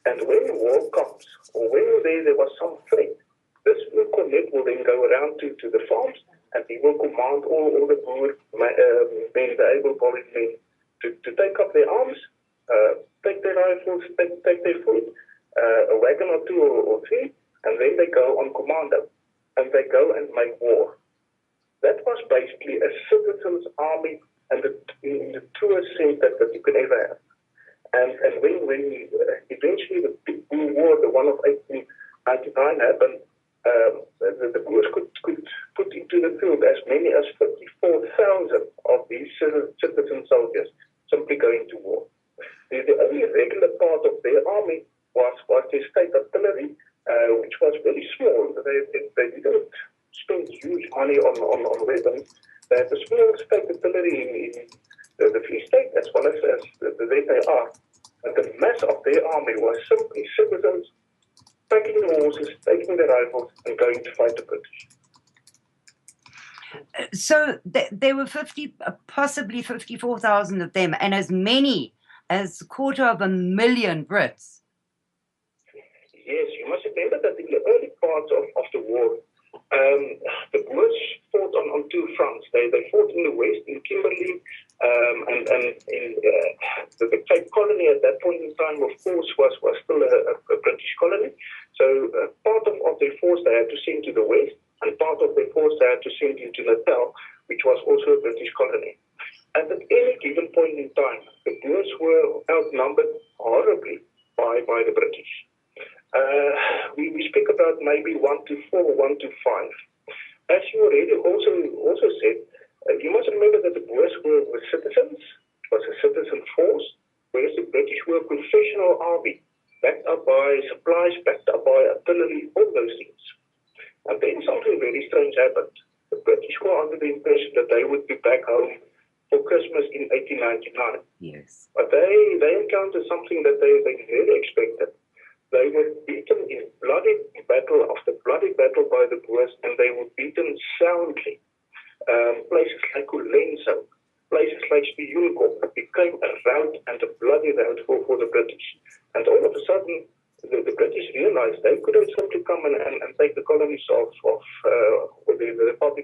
and when war comes, or when there was some threat, this field cornet will then go around to the farms, and he will command all the Boer men, the able-bodied men, to take up their arms, take their rifles, take their food, a wagon or two or three, and then they go on commando, and they go and make war. That was basically a citizens' army, and in the truest sense that you could ever have. And when eventually the Big Boer War, the one of 1899, happened, the Boers could put into the field as many as 54,000 of these citizen soldiers simply going to war. The only regular part of their army was their state artillery, which was very small. They didn't spend huge money on weapons. They had a small state artillery in the Free State as well as the ZAR. And the mass of their army was simply citizens taking the horses, taking the rifles, and going to fight the British. So there were possibly 54,000 of them, and as many as 250,000 Brits. Yes, you must remember that in the early parts of the war, the Boers fought on two fronts. They fought in the west, in Kimberley, and in the Cape Colony at that point in time, of course, was still a British colony. So part of their force they had to send to the west, and part of their force they had to send into Natal, which was also a British colony. And at any given point in time, the Boers were outnumbered horribly by the British. We speak about maybe 1 to 4, 1 to 5. As you already also said, you must remember that the Boers were citizens. It was a citizen force, whereas the British were a professional army, backed up by supplies, backed up by artillery, all those things. And then something very strange happened. The British were under the impression that they would be back home for Christmas in 1899. Yes. But they encountered something that they never expected. They were beaten in bloody battle after bloody battle by the Boers, and they were beaten soundly. Places like Colenso, places like Spioenkop became a rout and a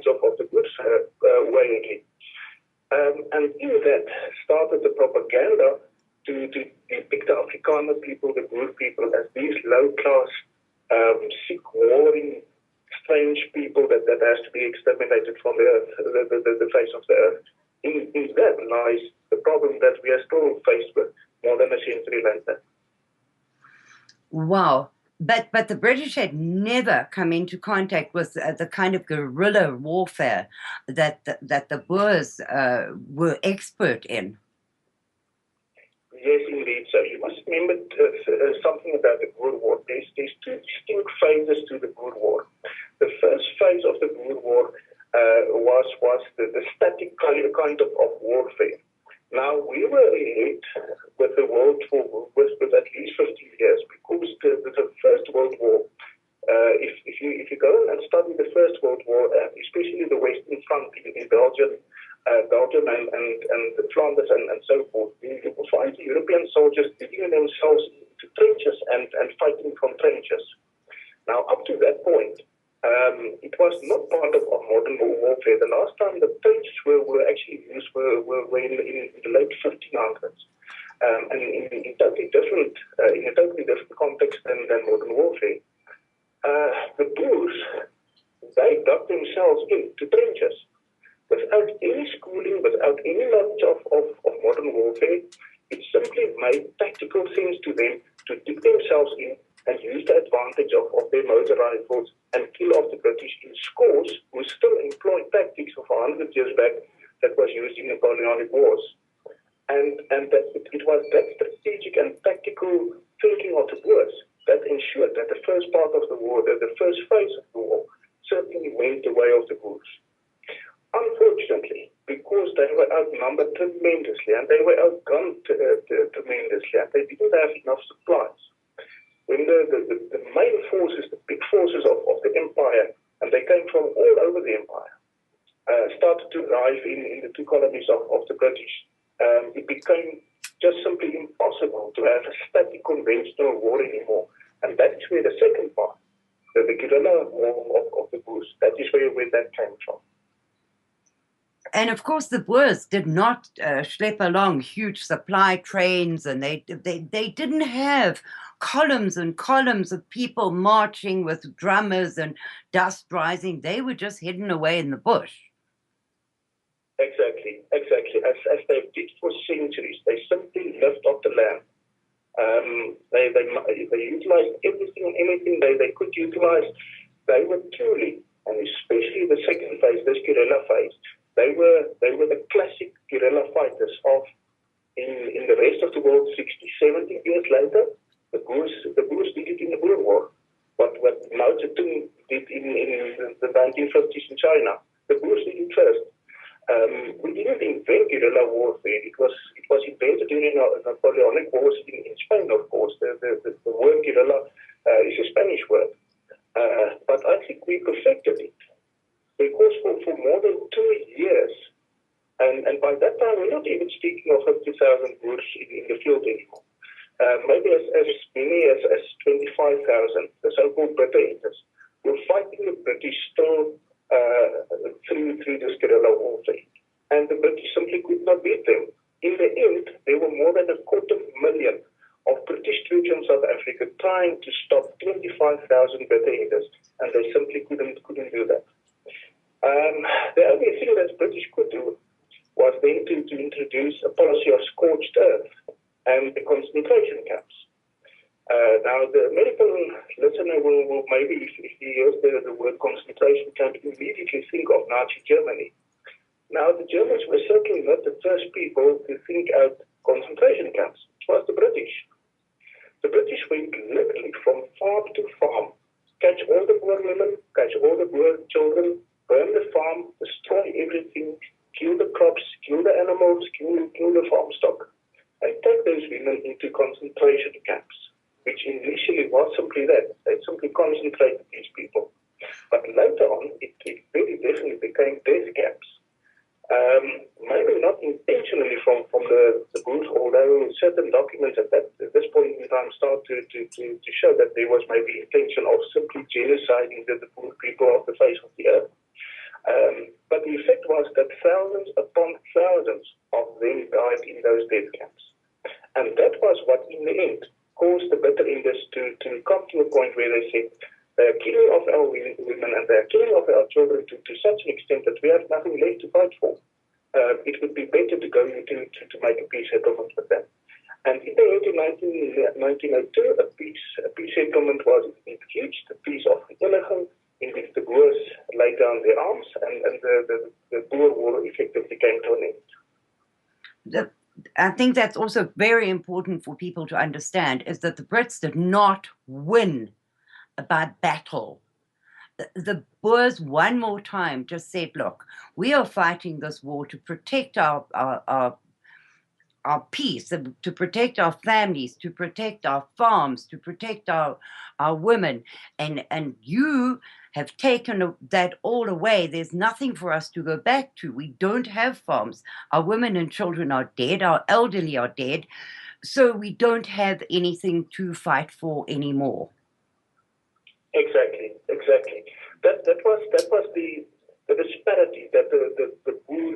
pockets of the goods willingly. And in that started the propaganda to depict the Afrikaner people, the Boer people, as these low-class, sick, warring, strange people that has to be exterminated from the earth, the face of the earth. In that lies the problem that we are still faced with more than a century later. Wow. But the British had never come into contact with the kind of guerrilla warfare that the Boers were expert in. Yes, indeed. So you must remember something about the Boer War. There's two distinct phases to the Boer War. The first phase of the Boer War was the static kind of warfare. Now, we were ahead with the World War with at least 50 years because the First World War, if you go and study the First World War, especially the Western Front in Belgium and Flanders and so forth, you will find the European soldiers digging themselves into trenches and fighting from trenches. Now, up to that point, it was not part of modern warfare. The last time the trenches were actually used were in the late 1500s, and in a totally different context than modern warfare. The Boers, they dug themselves into trenches without any schooling, without any knowledge of modern warfare. It simply made tactical sense to them to dig themselves in and use the advantage of their motor rifles and kill off the British in scores who still employed tactics of 100 years back that was used in Napoleonic Wars. And that it was that strategic and tactical thinking of the Boers that ensured that the first part of the war, the first phase of the war, certainly went the way of the Boers. Unfortunately, because they were outnumbered tremendously and they were outgunned tremendously and they didn't have enough supplies, when the main forces, the big forces of the empire, and they came from all over the empire, started to arrive in the two colonies of the British, it became just simply impossible to have a static conventional war anymore. And that is where the second part, the guerrilla war of the Boers, that is where that came from. And of course, the Boers did not schlep along huge supply trains, and they didn't have columns and columns of people marching with drummers and dust rising. They were just hidden away in the bush. Exactly. As they did for centuries, they simply lived off the land. They utilized everything and anything they could utilize. They were truly, and especially the second phase, this guerrilla phase, they were the classic guerrilla fighters of in the rest of the world 60, 70 years later. The Boers did it in the Boer War. What Mao Zedong did in the 1950s in China, the Boers did it first. We didn't invent guerrilla warfare. It was invented during Napoleonic Wars in Spain, of course. The word guerrilla is a Spanish word. But I think we perfected it. Because for more than 2 years, and by that time we're not even speaking of 50,000 Boers in the field anymore. Maybe as many as 25,000, the so-called Britons, were fighting the British still through this guerrilla warfare. And the British simply could not beat them. In the end, there were more than 250,000 of British troops in South Africa trying to stop 25,000 Britons, and they simply couldn't do that. The only thing that the British could do was then to introduce a policy of scorched earth and the concentration camps. Now, the American listener will maybe, if he hears the word concentration camp, immediately think of Nazi Germany. Now, the Germans were certainly not the first people to think out concentration camps. It was the British. The British went literally from farm to farm, catch all the Boer women, catch all the Boer children, burn the farm, destroy everything, kill the crops, kill the animals, kill the farm stock, and take those women into concentration camps, which initially was simply that. They simply concentrated these people. But later on, it very definitely became death camps. Maybe not intentionally from the Boers, although certain documents at this point in time start to show that there was maybe intention of simply genociding the Boer people off the face of the earth. But the effect was that thousands upon thousands of them died in those death camps. And that was what, in the end, caused the bitter enders to come to a point where they said, they are killing off our women and they are killing off our children to such an extent that we have nothing left to fight for. It would be better to go to make a peace settlement with them. And in the end, in 1902, a peace settlement was reached, the peace of Inliging, in which the Boers laid down their arms and the Boer War effectively came to an end. I think that's also very important for people to understand, is that the Brits did not win by battle. The Boers one more time just said, look, we are fighting this war to protect our peace, to protect our families, to protect our farms, to protect our women, and you have taken that all away. There's nothing for us to go back to. We don't have farms. Our women and children are dead. Our elderly are dead. So we don't have anything to fight for anymore. Exactly. That was the disparity that the Boer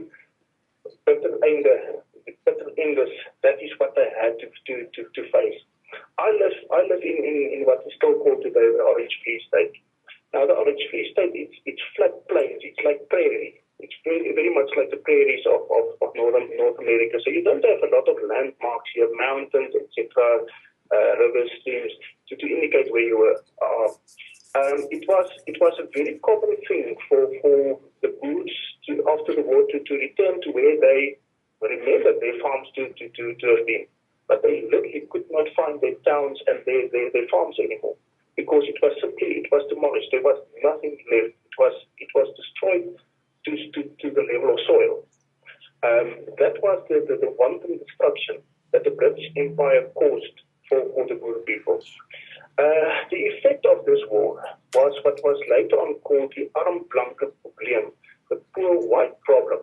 bitter enders, that is what they had to face. I live in what is still called today the Orange Free State. Now the Orange Free State, it's flat plains, it's like prairie. It's very much like the prairies of North America. So you don't have a lot of landmarks here, mountains, etc., rivers, streams to indicate where you are. It was a very common thing for the Boers after the war to return to where they remembered their farms to have been. But they literally could not find their towns and their farms anymore because it was demolished. There was nothing left. It was destroyed to the level of soil. That was the wanton destruction that the British Empire caused for the Boer people. The effect of this war was what was later on called the arm blanke probleem, the poor white problem,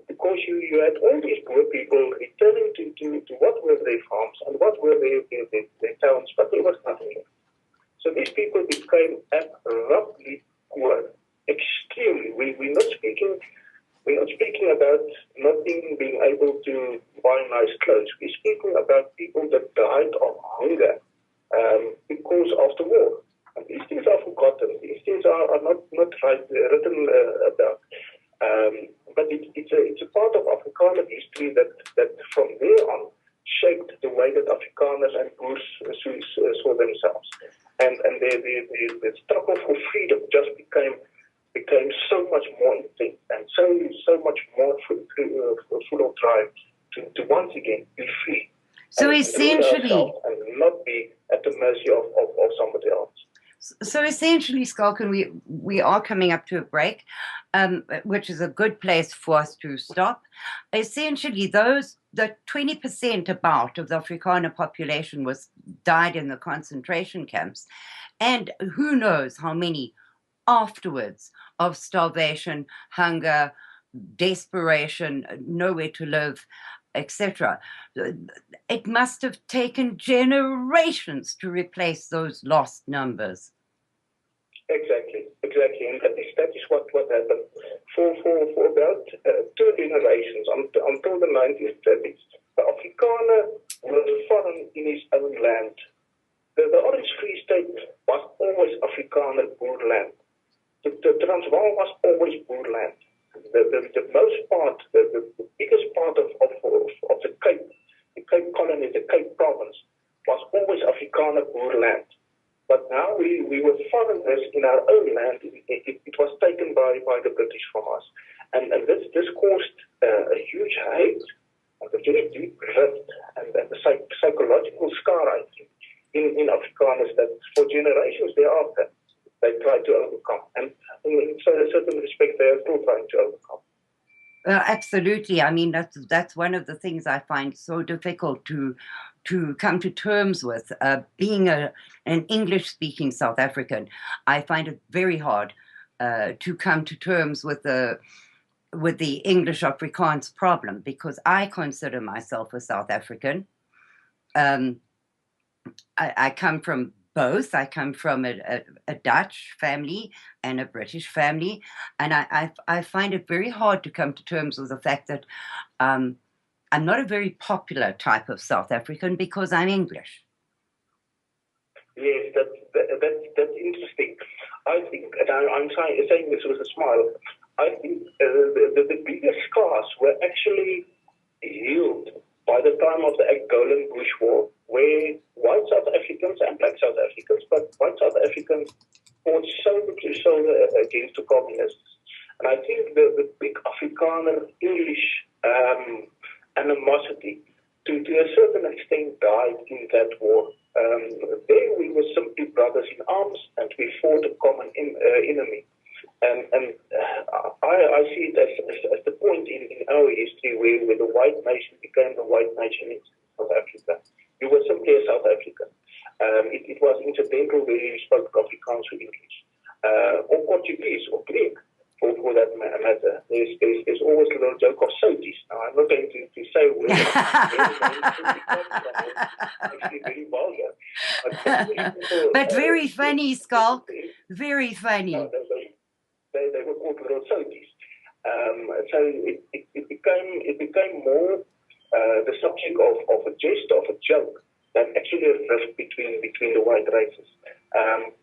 because you had all these poor people returning to what were their farms and what were their towns, but there was nothing left. So these people became abruptly poor, extremely. We're not speaking about not being able to buy nice clothes. We're speaking about people that died of hunger because of the war. And these things are forgotten. These things are not written about. But it's a part of Afrikaner history that from there on shaped the way that Afrikaners and Boers saw themselves. And the struggle for freedom just became so much more intense and so much more full of drive to once again be free. So essentially, and not be at the mercy of somebody else. So essentially, Schalk, and we are coming up to a break, which is a good place for us to stop. Essentially, the 20% about of the Afrikaner population died in the concentration camps, and who knows how many afterwards of starvation, hunger, desperation, nowhere to live, etc. It must have taken generations to replace those lost numbers. Exactly, and that is what happened for about 2 generations until the 1930s. The Afrikaner was foreign in his own land. The Orange Free State was always Afrikaner Boerland. The Transvaal was always Boerland. The most part, the biggest part of the Cape Colony, the Cape Province, was always Afrikaner Boerland. But now we were foreigners in our own land. It was taken by the British from us. And this caused a huge hate and a very deep rift and a psychological scar, I think, in Afrikaners that for generations thereafter they tried to overcome. And in a certain respect, they are still trying to overcome. Absolutely. I mean, that's one of the things I find so difficult to come to terms with. Being an English-speaking South African, I find it very hard to come to terms with the English Afrikaans problem, because I consider myself a South African. I come from both. I come from a Dutch family and a British family, and I find it very hard to come to terms with the fact that I'm not a very popular type of South African because I'm English. Yes, that's interesting. I think, and I'm saying this with a smile, I think the biggest scars were actually healed by the time of the Angolan Bush War, where white South Africans and black South Africans, but white South Africans fought shoulder to shoulder against the communists. And I think the big Afrikaner English animosity to a certain extent died in that war. There we were simply brothers in arms, and we fought a common enemy. And I see it as the point in our history where the white nation became the white nation in South Africa. You were simply a South African. It was incidental where you spoke Afrikaans or English, or Portuguese or Greek, for that matter. There's always a little joke of soties. Now, I'm not going to say where actually very vulgar. But very funny, Schalk. Very funny. They were called little soties. So it became more the subject of a jest, of a joke, than actually a rift between the white races.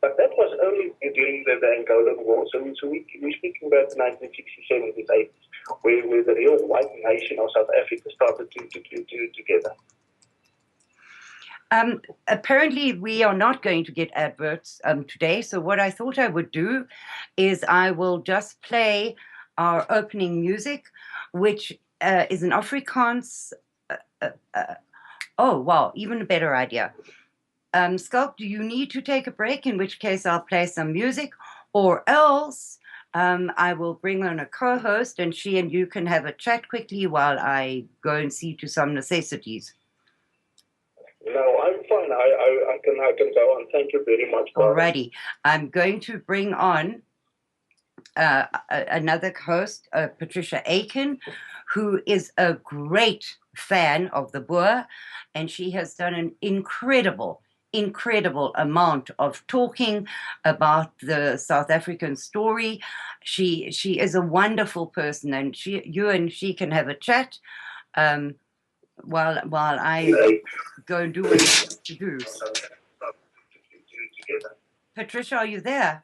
But that was only during the Angolan War. So we're speaking about the 1960s, 70s, 80s, where the real white nation of South Africa started to together. Apparently, we are not going to get adverts today. So what I thought I would do is I will just play our opening music, which is an Afrikaans. Oh, wow, even a better idea. Schalk, do you need to take a break? In which case I'll play some music, or else I will bring on a co-host and she and you can have a chat quickly while I go and see to some necessities. No, I'm fine. I can go on. Thank you very much. Alrighty. I'm going to bring on another host, Patricia Aiken, who is a great fan of the Boer, and she has done an incredible amount of talking about the South African story. She is a wonderful person, and you and she can have a chat while I go and do what I have to do. Patricia, are you there?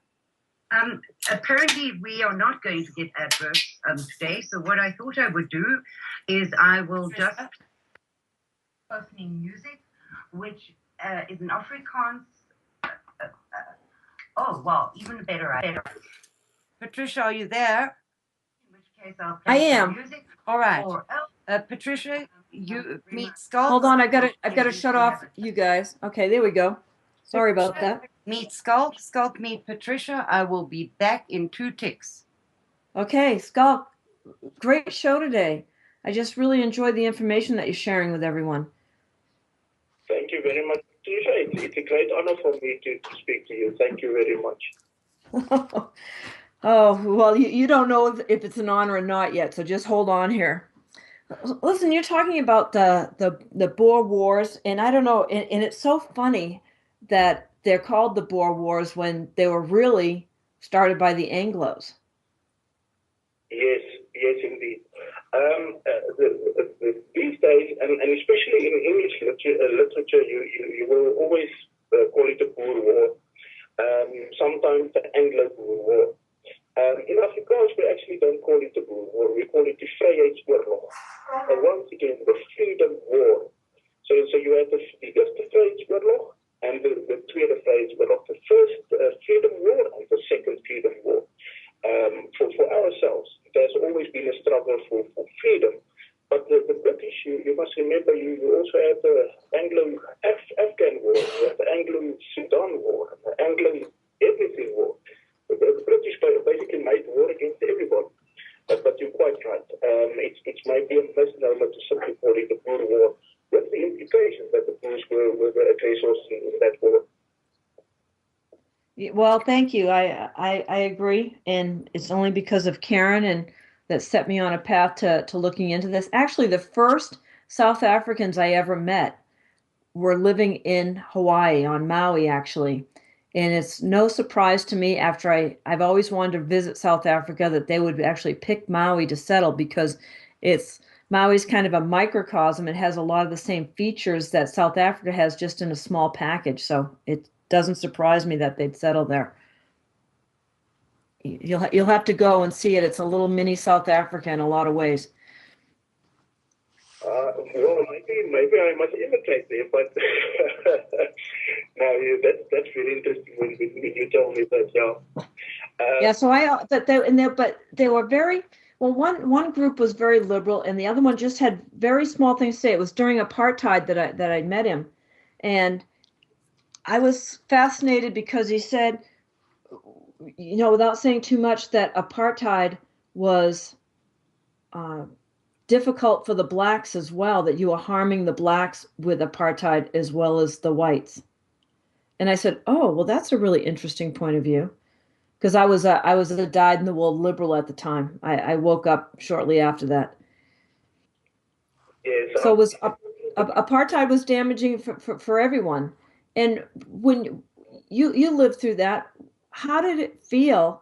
Apparently we are not going to get adverts today, so what I thought I would do is I will just opening music, which is an Afrikaans. Oh, wow, even better. Patricia, are you there? In which case I'll play I am. Music. All right. Patricia, you meet Schalk. Hold on, I've got to shut off you guys. Okay, there we go. Sorry about that. Meet Schalk. Schalk, meet Patricia. I will be back in 2 ticks. Okay, Schalk, great show today. I just really enjoyed the information that you're sharing with everyone. Thank you very much, Patricia. It's a great honor for me to speak to you. Thank you very much. Oh, well, you don't know if it's an honor or not yet, so just hold on here. Listen, you're talking about the Boer Wars, and I don't know, and it's so funny that they're called the Boer Wars when they were really started by the Anglos. Yes, indeed. These days, and especially in English literature, you will always call it the Boer War. Sometimes the Anglo-Boer War. In Afrikaans, we actually don't call it the Boer War. We call it the Vryheidsoorlog. And once again, the Freedom War. So you have the Eerste Vryheidsoorlog and the Tweede Vryheidsoorlog. The first Freedom War and the second Freedom War. For ourselves, there's always been a struggle for freedom. But the British, you must remember, you also have the Anglo-Afghan War, you have the Anglo-Sudan War, the Anglo-everything war. The British basically made war against everybody. But you're quite right. It's maybe a misnomer to simply call it the Boer War, with the implication that the Boers were the aggressors in that war. Well, thank you. I agree, and it's only because of Karen and that set me on a path to looking into this. Actually, the first South Africans I ever met were living in Hawaii, on Maui, actually. And it's no surprise to me after I've always wanted to visit South Africa that they would actually pick Maui to settle because Maui's kind of a microcosm. It has a lot of the same features that South Africa has just in a small package. So it doesn't surprise me that they'd settle there. You'll have to go and see it. It's a little mini South Africa in a lot of ways. Well, maybe I must imitate there, but no, that's very interesting when you tell me that. Yeah. Yeah. So but they were very well. One group was very liberal, and the other one just had very small things to say. It was during apartheid that I met him, and I was fascinated because he said, without saying too much, that apartheid was difficult for the blacks as well, that you were harming the blacks with apartheid as well as the whites. And I said, oh, well, that's a really interesting point of view. Because I was a dyed-in-the-wool liberal at the time. I woke up shortly after that. Yes, so apartheid was damaging for everyone. And when you lived through that, how did it feel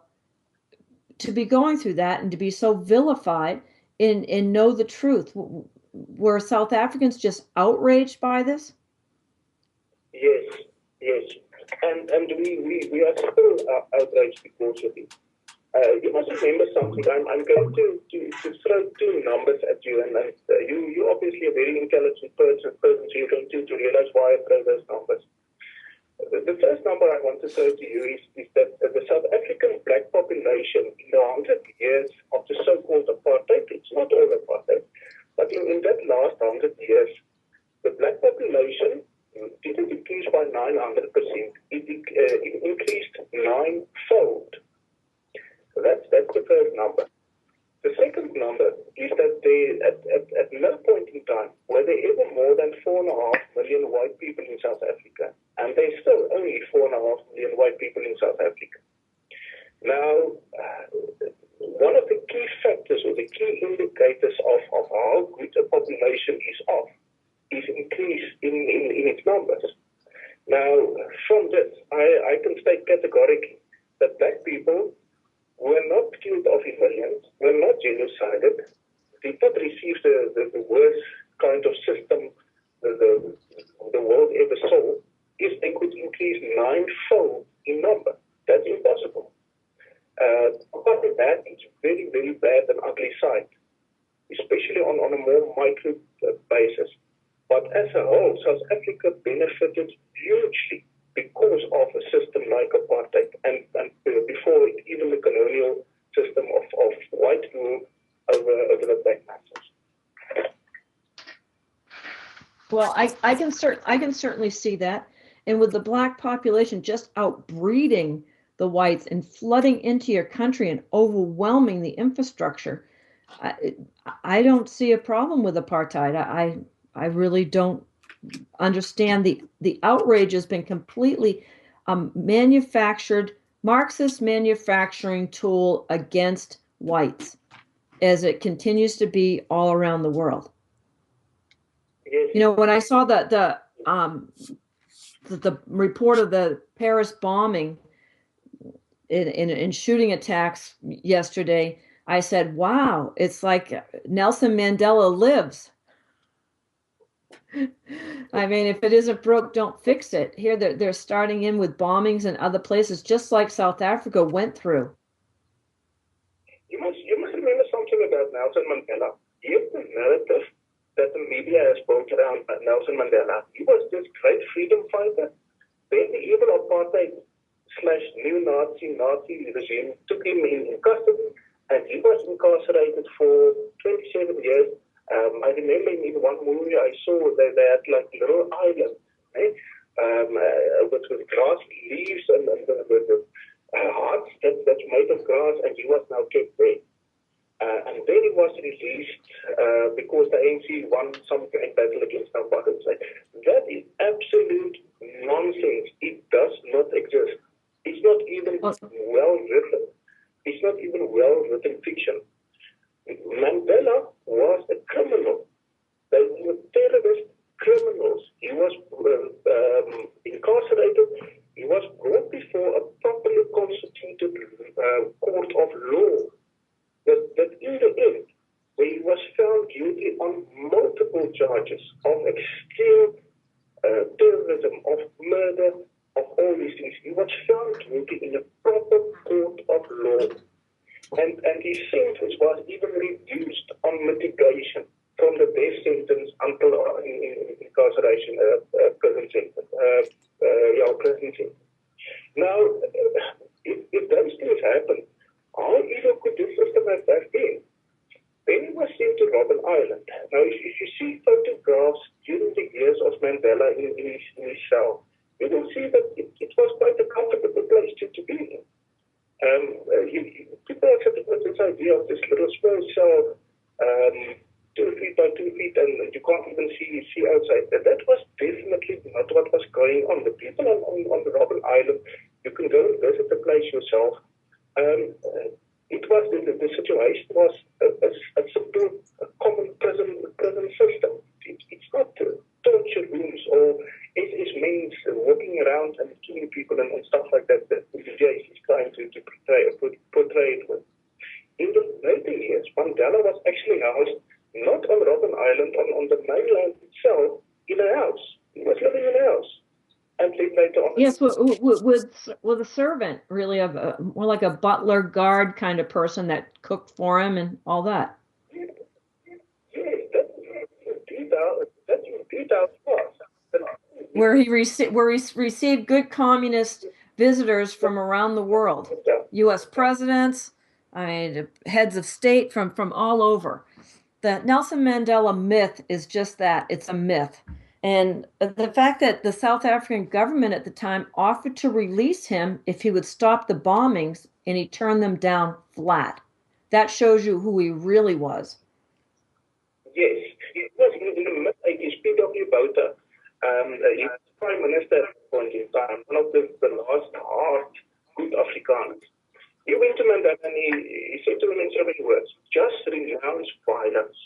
to be going through that and to be so vilified and know the truth? Were South Africans just outraged by this? Yes. And we are still outraged because of it. You must remember something. I'm going to throw two numbers at you, and you obviously a very intelligent person, so you're going to realize why I throw those numbers. The first number I want to throw to you is that the South African black population in the 100 years of the so-called apartheid, it's not all apartheid, but in that last 100 years, the black population didn't increase by 900%. It increased ninefold. So that's the first number. The second number is that at no point in time were there ever more than 4.5 million white people in South Africa, and there's still only 4.5 million white people in South Africa. Now, one of the key factors or the key indicators of how good a population is off is increase in its numbers. Now, from this, I can state categorically that black people were not killed off in millions, were not genocided, did not receive the worst kind of system the world ever saw, if they could increase ninefold in number. That's impossible. Apart from that, it's very, very bad and ugly sight, especially on a more micro basis. But as a whole, South Africa benefited hugely because of a system like apartheid and before it, even the colonial system of white rule over the black masses. Well, I can certainly see that, and with the black population just outbreeding the whites and flooding into your country and overwhelming the infrastructure, I don't see a problem with apartheid. I really don't understand. The outrage has been completely manufactured, Marxist manufacturing tool against whites, as it continues to be all around the world. When I saw the report of the Paris bombing in shooting attacks yesterday, I said, wow, it's like Nelson Mandela lives. I mean, if it isn't broke, don't fix it. Here, they're starting in with bombings in other places, just like South Africa went through. You must remember something about Nelson Mandela. Here's the narrative that the media has built around Nelson Mandela. He was this great freedom fighter. Then the evil apartheid / Nazi regime took him in custody, and he was incarcerated for 27 years. I remember in one movie I saw that they had like little islands, right? With grass leaves and the huts that's made of grass, and he was now kept there. And then he was released because the ANC won some great battle against apartheid. That is absolute nonsense. It does not exist. It's not even well written. It's not even well written fiction. Mandela was a criminal. They were terrorist criminals. He was on multiple charges of extreme terrorism, of murder, of all these things. He was found guilty in a proper court of law. And his sentence was even reduced on mitigation from the death sentence until incarceration, prison sentence. Prison sentence. Now, if those things happen, how evil could this system have been? Then he was sent to Robben Island. Now, if you see photographs during the years of Mandela in his cell, you will see that it was quite a comfortable place to be in. People accepted this idea of this little small cell, 2 feet by 2 feet, and you can't even see outside. And that was definitely not what was going on. The people on the Robben Island, you can go and visit the place yourself. It was the situation was a simple, common prison system. It's not torture rooms or SS men walking around and killing people and stuff like that. That the JC is trying to portray it with. In the later years, Mandela was actually housed not on Robben Island, on the mainland itself, in a house. He was living in a house. And later on, yes, with a servant, really, more like a butler guard kind of person that cooked for him and all that. Yes, that's what details was. Where he received good communist visitors from around the world, U.S. presidents, heads of state from all over. The Nelson Mandela myth is just that. It's a myth. And the fact that the South African government at the time offered to release him if he would stop the bombings, and he turned them down flat. That shows you who he really was. Yes, it was in the mid-80s. P.W. Botha, he was Prime Minister at that point in time, one of the last hard, good Afrikaners. He went to Mandela and he said to him in so many words, just renounce violence.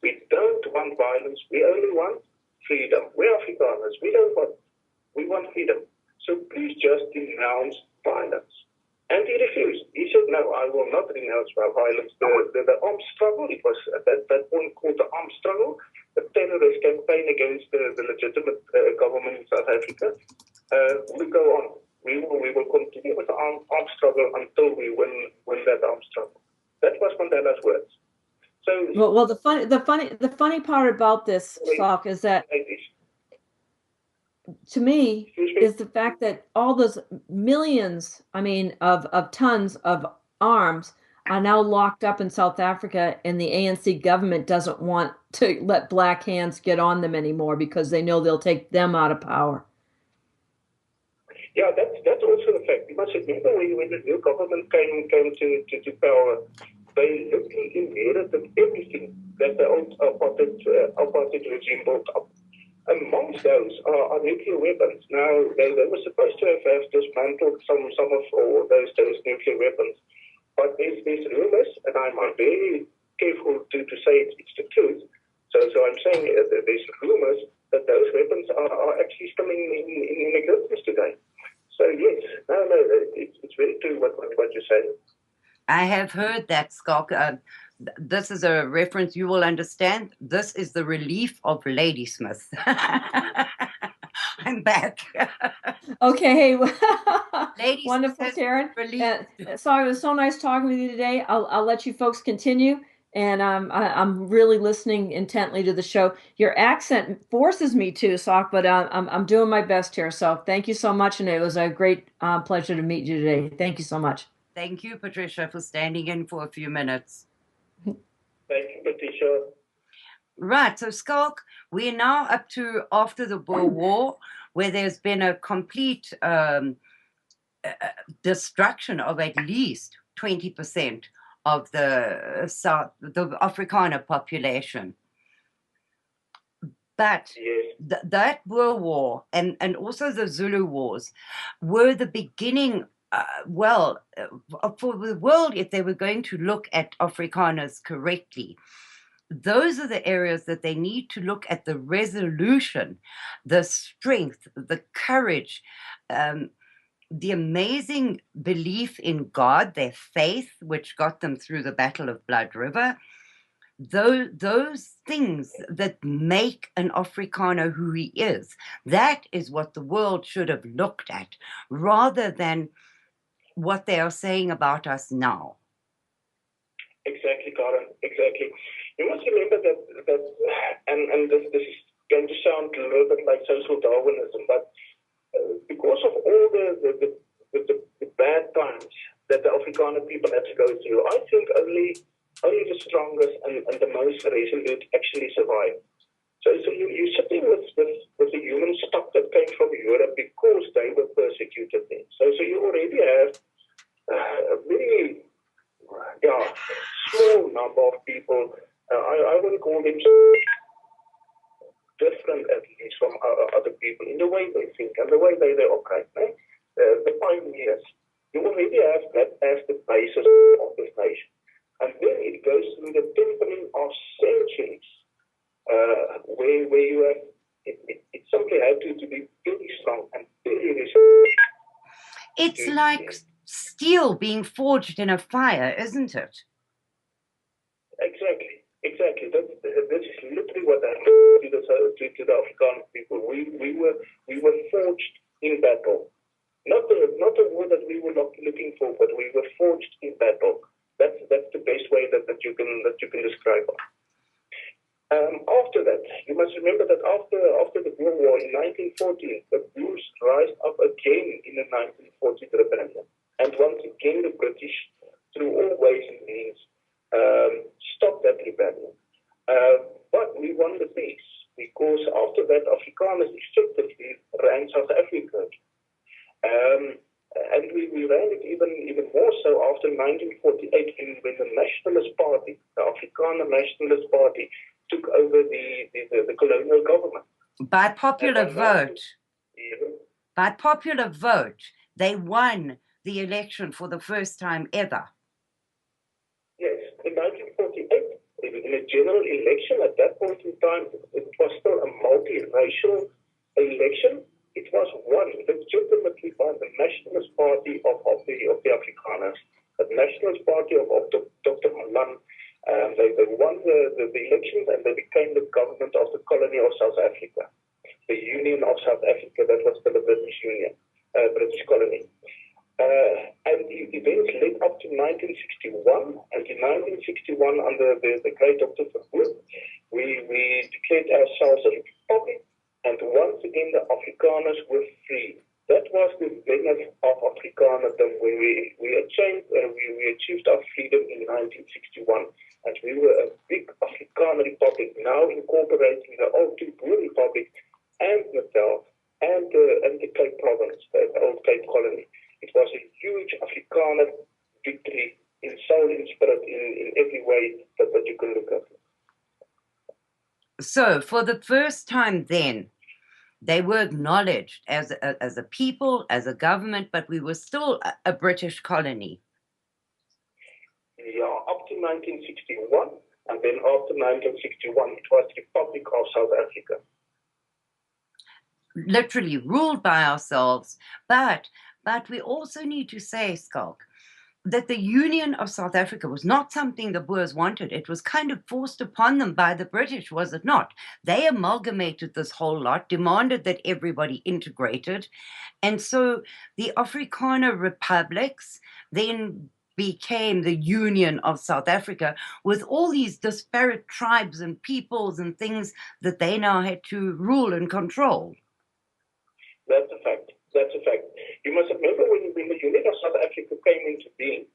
We don't want violence. We only want freedom. We're Afrikaners. We want freedom. So please just denounce violence. And he refused. He said, no, I will not renounce violence. The armed struggle, it was at that point called the armed struggle, the terrorist campaign against the legitimate government in South Africa. We go on. We will continue with the armed struggle until we win that armed struggle. That was Mandela's words. So, well, the funny part about this, Schalk, is that to me is the fact that all those millions, of tons of arms are now locked up in South Africa, and the ANC government doesn't want to let black hands get on them anymore because they know they'll take them out of power. Yeah, that's also the fact. You must remember when the new government came to power, they literally inherited everything that the old apartheid regime built up. Amongst those are nuclear weapons. Now, they were supposed to have dismantled some of all those nuclear weapons. But there's rumors, and I'm very careful to say it's the truth. So I'm saying that there's rumors that those weapons are actually still in existence today. So yes, no, it's very true what you say. I have heard that, Schalk. This is a reference you will understand. This is the relief of Ladysmith. I'm back. Okay, hey, wonderful, Karen. So it was so nice talking with you today. I'll let you folks continue, and I'm really listening intently to the show. Your accent forces me to, Schalk, but I'm doing my best here. So thank you so much, and it was a great pleasure to meet you today. Thank you so much. Thank you, Patricia, for standing in for a few minutes. Thank you, Patricia. Right, so Schalk, we're now up to after the Boer War, where there's been a complete destruction of at least 20% of the Afrikaner population. But yes. That Boer War and also the Zulu Wars were the beginning. For the world, if they were going to look at Afrikaners correctly, those are the areas that they need to look at: the resolution, the strength, the courage, the amazing belief in God, their faith, which got them through the Battle of Blood River, those things that make an Afrikaner who he is, that is what the world should have looked at, rather than what they are saying about us now. Exactly, Karen. Exactly. You must remember that and this is going to sound a little bit like social Darwinism, but because of all the bad times that the Afrikaner people had to go through, I think only the strongest and the most resolute actually survive. So you're sitting with the human stock that came from Europe because they were persecuted there. So you already have a very small number of people. I wouldn't call them different, at least, from other people in the way they think and the way they operate. Right? The pioneers. You already have that as the basis of this nation. And then it goes through the tempering of centuries, where you have, it simply had to be very strong and very resilient. It's like steel being forged in a fire, isn't it? Exactly. This is literally what happened to the Afrikaner people. We were forged in battle. Not the word that we were not looking for, but we were forged in battle. That's the best way that you can describe it. After that, you must remember that after the Boer War in 1914, the Boers rise up again in the 1940 rebellion, and once again the British, through all ways and means, stopped that rebellion. But we won the peace because after that, Afrikaners effectively ran South Africa. And we ran it even more so after 1948 when the Nationalist Party, the Afrikaner Nationalist Party, took over the colonial government. By popular vote. By popular vote, they won the election for the first time ever. Yes, in 1948, in a general election at that point in time, it was still a multiracial election. It was won legitimately by the Nationalist Party of the Afrikaners, the Nationalist Party of Dr. Malan. They won the elections and they became the government of the colony of South Africa, the Union of South Africa. That was still a British Union, British colony. And the events led up to 1961, and in 1961, under the great Dr. Verwoerd, we declared ourselves a republic. And once again, the Afrikaners were free. That was the zenith of Afrikanerdom when we achieved our freedom in 1961. And we were a big Afrikaner republic, now incorporating the old two Boer Republic and Natal and the Cape Province, the old Cape Colony. It was a huge Afrikaner victory in soul, in spirit, in every way that you can look at. So, for the first time then, they were acknowledged as a people, as a government, but we were still a British colony. Yeah, up to 1961, and then after 1961, it was the Republic of South Africa. Literally ruled by ourselves, but we also need to say, Schalk, that the Union of South Africa was not something the Boers wanted. It was kind of forced upon them by the British, was it not? They amalgamated this whole lot, demanded that everybody integrated. And so the Afrikaner republics then became the Union of South Africa with all these disparate tribes and peoples and things that they now had to rule and control. That's a fact. You must remember when the Union of South Africa came into being,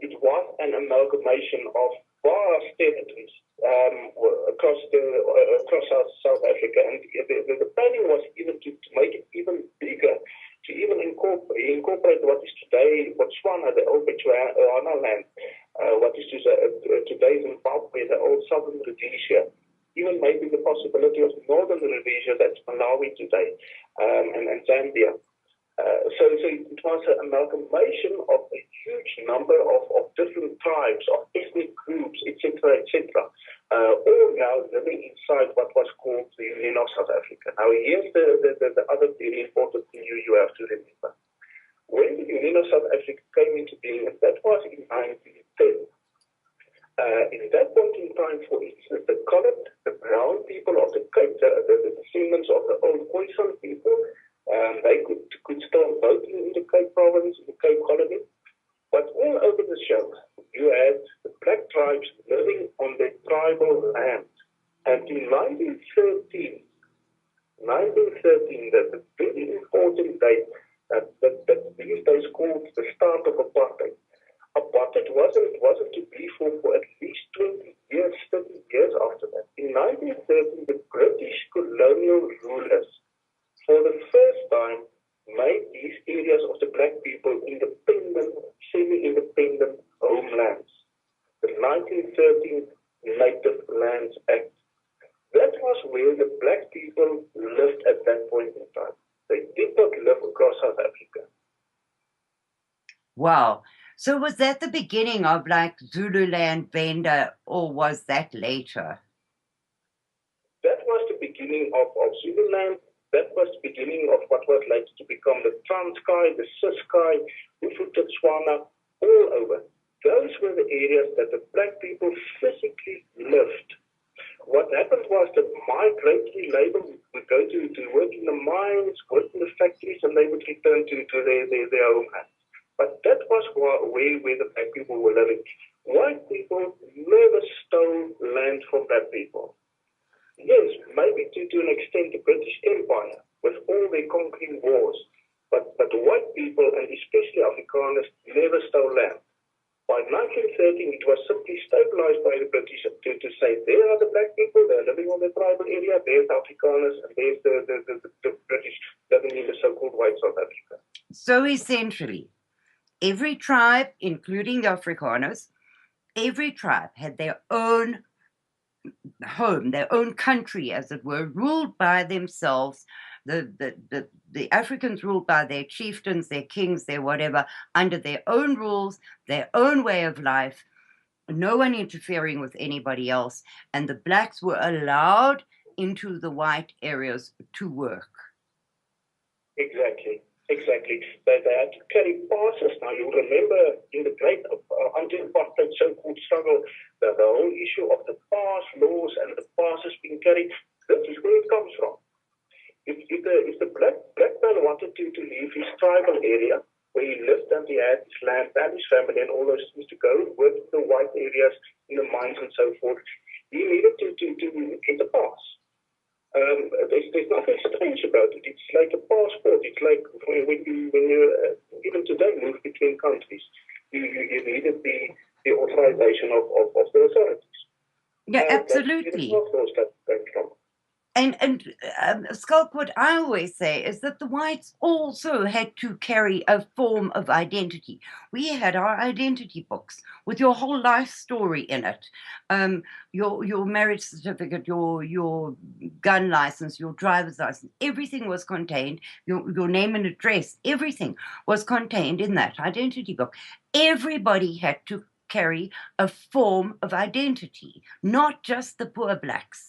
it was an amalgamation of vast territories across South Africa, and the planning was even to make it even bigger, to even incorporate what is today Botswana, the old Botswana land, what is today Zimbabwe, the old Southern Rhodesia. Even maybe the possibility of Northern Rhodesia, that's Malawi today, and Zambia. So it was an amalgamation of a huge number of different tribes, of ethnic groups, etc., all now living inside what was called the Union of South Africa. Now, here's the other very important thing you have to remember. When the Union of South Africa came into being, and that was in 1910, in that point in time, for instance, the colored, the brown people of the Cape, the descendants of the old Khoisan people, they could still vote in the Cape province, in the Cape colony. But all over the show, you had the black tribes living on their tribal land. And in 1913, that's a very important date that these days called the start of apartheid. Apartheid wasn't to be for at least 20 years, 30 years after that. In 1913, the British colonial rulers, for the first time, made these areas of the black people independent, semi-independent homelands. The 1913 Native Lands Act. That was where the black people lived at that point in time. They did not live across South Africa. Wow. So was that the beginning of like Zululand, Venda, or was that later? That was the beginning of Zululand. That was the beginning of what was later to become the Transkei, the Ciskei, Tswana, all over. Those were the areas that the black people physically lived. What happened was that migratory labor would go to work in the mines, work in the factories, and they would return to their homeland. But that was where the black people were living. White people never stole land from black people. Yes, maybe to an extent the British Empire with all their conquering wars, but white people and especially Afrikaners never stole land. By 1913, it was simply stabilized by the British to say there are the black people, they're living on the tribal area, there's the Afrikaners, and there's the British living in the so-called white South Africa. So essentially, every tribe, including the Afrikaners, every tribe had their own home, their own country, as it were, ruled by themselves. The Africans ruled by their chieftains, their kings, their whatever, under their own rules, their own way of life, no one interfering with anybody else. And the blacks were allowed into the white areas to work. Exactly. They had to carry passes. Now, you remember in the great anti-apartheid so-called struggle, the whole issue of the pass laws and the passes being carried, this is where it comes from. If the black man wanted to leave his tribal area, where he lived and he had his land and his family and all those things to go and work in the white areas, in the mines and so forth, he needed to get a pass. There's nothing strange about it. It's like a passport. It's like when you even today move between countries, you needed the authorization of the authorities. Yeah, absolutely. That came from. And Schalk, what I always say is that the whites also had to carry a form of identity. We had our identity books with your whole life story in it, your marriage certificate, your gun license, your driver's license, everything was contained, your name and address, everything was contained in that identity book. Everybody had to carry a form of identity, not just the poor blacks.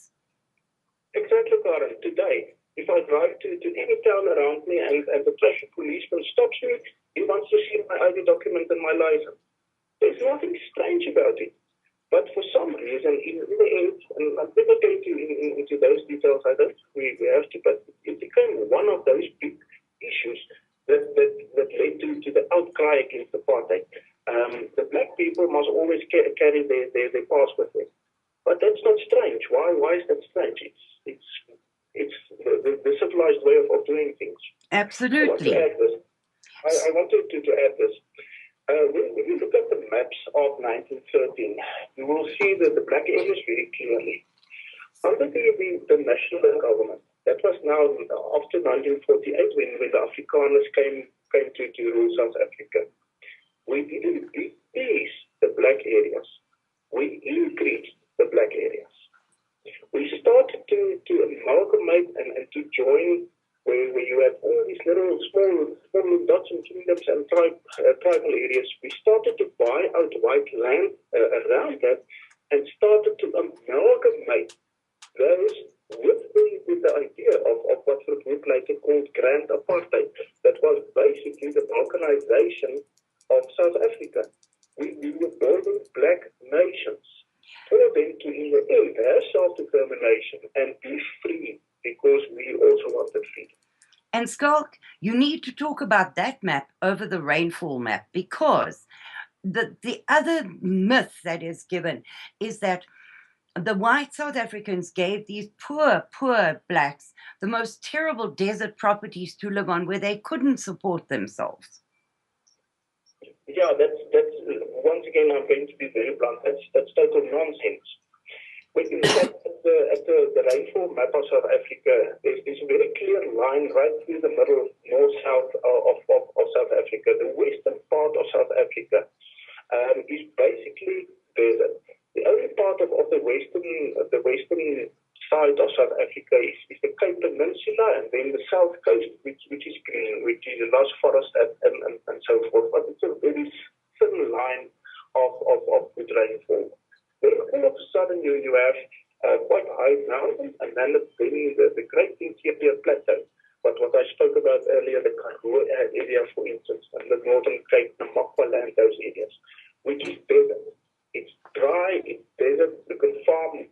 Exactly, Karen. Today, if I drive to any town around me and the traffic policeman stops me, he wants to see my ID document and my license. There's nothing strange about it. But for some reason, in the end, and I'm never going into those details, I don't think we have to, but it became one of those big issues that led to the outcry against apartheid. The black people must always carry their pass with them. But that's not strange. Why is that strange? It's the civilized way of doing things. Absolutely. I wanted to add this. When you look at the maps of 1913, you will see that the black areas very clearly. Under the national government, that was now after 1948 when the Afrikaners came to rule South Africa. We didn't decrease the black areas. We increased the black areas. We started to amalgamate and to join where you have all these little small dots and kingdoms and tribal areas. We started to buy out white land around that and started to amalgamate those with the idea of what the group later called Grand Apartheid. That was basically the balkanization of South Africa. We were building black nations. for them to in the end have self-determination and be free, because we also wanted freedom. And Schalk, you need to talk about that map over the rainfall map, because the other myth that is given is that the white South Africans gave these poor blacks the most terrible desert properties to live on, where they couldn't support themselves. Yeah, that's once again, I'm going to be very blunt. That's total nonsense. When you look at the rainfall map of South Africa, there's a very clear line right through the middle, north-south of South Africa. The western part of South Africa is basically desert. The only part of the western side of South Africa is the Cape Peninsula, and then the south coast, which is green, which is lush forest and so forth. But it's a very thin line of good rainfall. Then all of a sudden you have quite high mountains, and then the Great Interior Plateau. But what I spoke about earlier, the Karoo area, for instance, and the Northern Cape, the Makwaland, those areas, which is desert. It's dry, it's desert. You can farm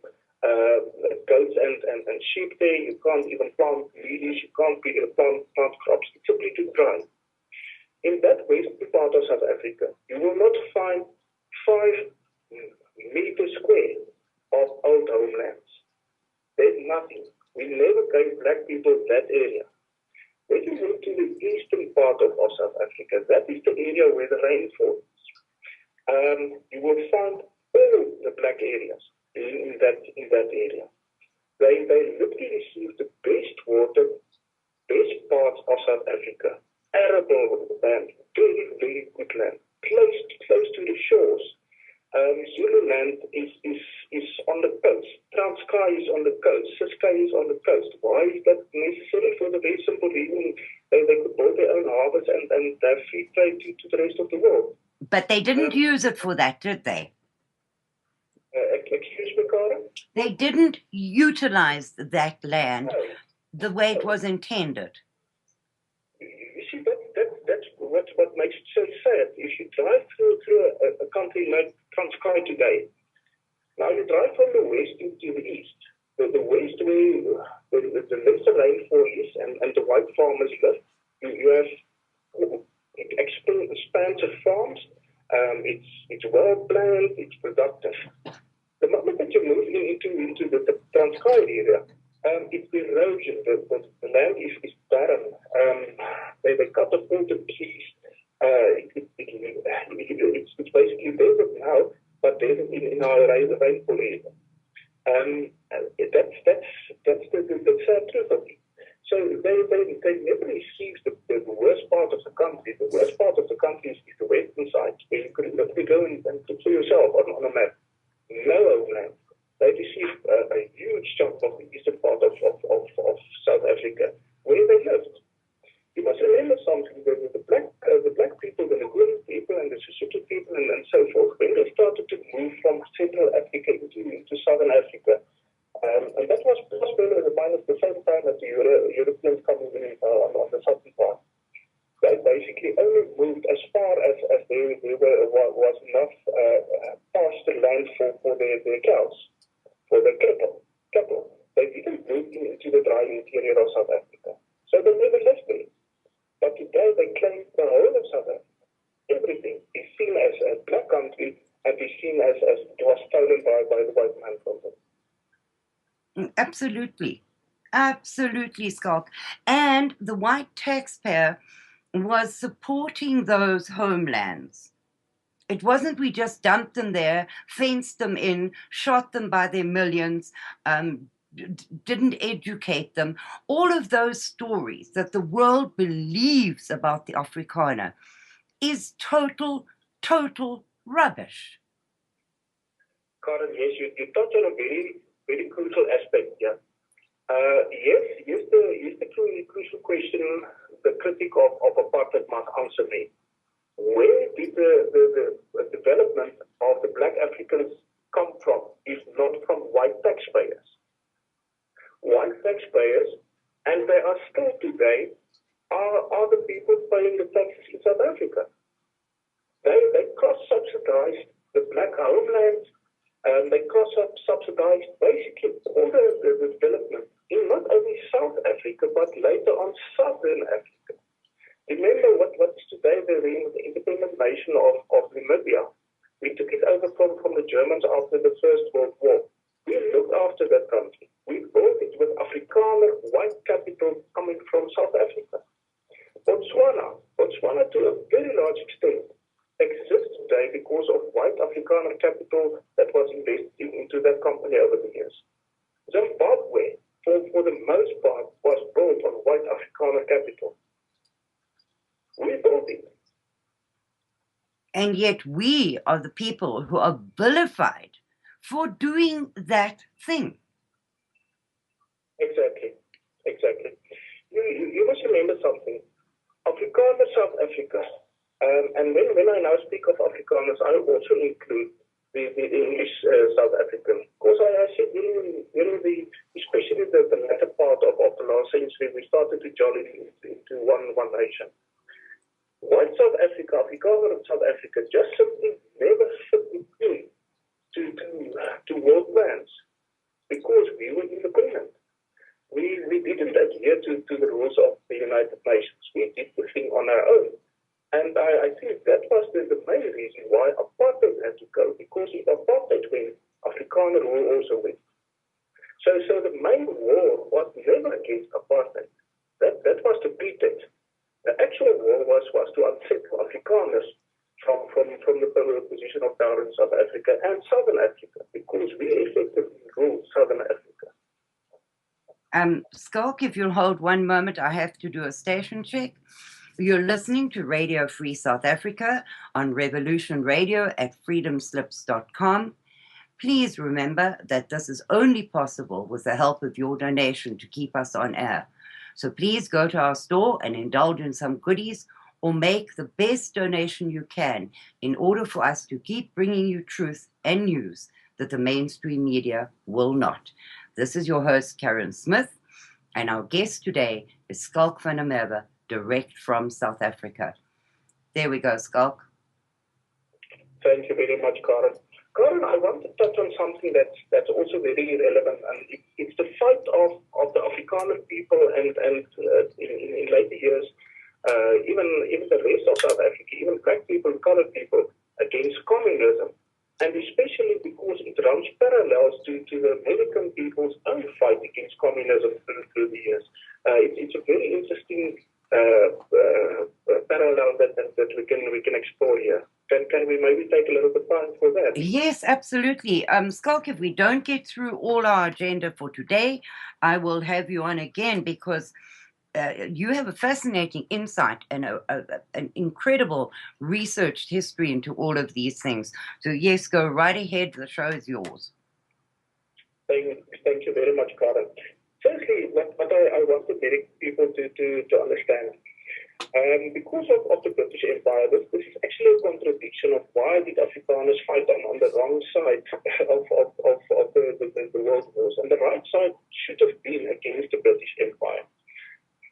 goats and sheep there. You can't even plant lilies. You can't even plant crops. It's simply too dry. In that western part of South Africa, you will not find 5 meters square of old homelands. There's nothing. We never gave black people that area. When you move to the eastern part of South Africa, that is the area where the rain falls. You will find all the black areas in that area. They literally receive the best water, best parts of South Africa. Arable land, very, very good land, close to the shores. Zululand is on the coast. Transkei is on the coast. Ciskei is on the coast. Why is that necessary? For the very simple reason they could build their own harbours and have free trade to the rest of the world. But they didn't use it for that, did they? Excuse me, Karen? They didn't utilize that land the way it was intended. You see, that's what makes it so sad. If you drive through a country like Transkei today, now you drive from the west to the east. The west where the lesser rainfall is and the white farmers live, you have expansive farms. It's well planned. It's productive. The moment that you move into the Transkei area, it's erosion. The land is barren. They cut off all the trees. It's basically desert now, but desert in our rainfall area. That's the sad truth of it. So they never received the worst part of the country. The worst part of the country is the western side, where you could literally go and look for yourself on a map. No homeland. They received a huge chunk of the eastern part of South Africa, where they lived. You must remember something, the black people, the Nguni people, and the Sesotho people, and so forth, when they started to move from Central Africa into Southern Africa, and that was possible at the same time that the Europeans coming in on the southern part. They basically only moved as far as there was enough pasture land for their cows, for their cattle. They didn't move into the dry interior of South Africa. So they never left there. But today they claim the whole of South Africa. Everything is seen as a black country and is seen as it was stolen by the white man from them. Absolutely. Absolutely, Schalk. And the white taxpayer was supporting those homelands. It wasn't we just dumped them there, fenced them in, shot them by their millions, didn't educate them. All of those stories that the world believes about the Afrikaner is total rubbish. Karen, yes, you touch on a very, very crucial aspect here. Yes, the crucial question the critic of apartheid must answer me. Where did the development of the black Africans come from, if not from white taxpayers? White taxpayers, and they are still today, are the people paying the taxes in South Africa. They cross-subsidized the black homelands They subsidized basically all the development in not only South Africa, but later on Southern Africa. Remember what is today the independent nation of Namibia. We took it over from the Germans after the First World War. We looked after that country. We built it with Afrikaner white capital coming from South Africa. Botswana to a very large extent exists today because of white Afrikaner capital that was invested into that company over the years. Zimbabwe, for the most part, was built on white Afrikaner capital. We built it. And yet we are the people who are vilified for doing that thing. Exactly. You must remember something. Afrikaner South Africa, and when I now speak of Afrikaners, I also include the English South African. Because I said during especially the latter part of the last century, we started to join into one nation. White South Africa, Afrikaner South Africa, just simply never fit to world plans because we were independent. We didn't adhere to the rules of the United Nations. We did the thing on our own. And I think that was the main reason why apartheid had to go, because if apartheid went, Afrikaner rule also went. So the main war was never against apartheid. That was the pretext. The actual war was to unsettle Afrikaners from the position of power in South Africa and Southern Africa, because we effectively ruled Southern Africa. Schalk, if you'll hold one moment, I have to do a station check. You're listening to Radio Free South Africa on Revolution Radio at freedomslips.com. Please remember that this is only possible with the help of your donation to keep us on air. So please go to our store and indulge in some goodies, or make the best donation you can in order for us to keep bringing you truth and news that the mainstream media will not. This is your host, Karen Smith, and our guest today is Schalk van der Merwe, direct from South Africa. There we go, Schalk. Thank you very much, Karen. Karen, I want to touch on something that's also very relevant, and it's the fight of the Afrikaner people and in later years, even the rest of South Africa, even black people, colored people, against communism. And especially because it runs parallels to the American people's own fight against communism through the years. It's a very interesting parallel that we can explore here. Can we maybe take a little bit of time for that? Yes, absolutely. Schalk, if we don't get through all our agenda for today, I will have you on again, because you have a fascinating insight and an incredible researched history into all of these things. So yes, go right ahead. The show is yours. Thank you very much, Karen. Firstly, what I want the people to understand, because of the British Empire, this is actually a contradiction of why did Afrikaners fight on the wrong side of the world wars, and the right side should have been against the British Empire.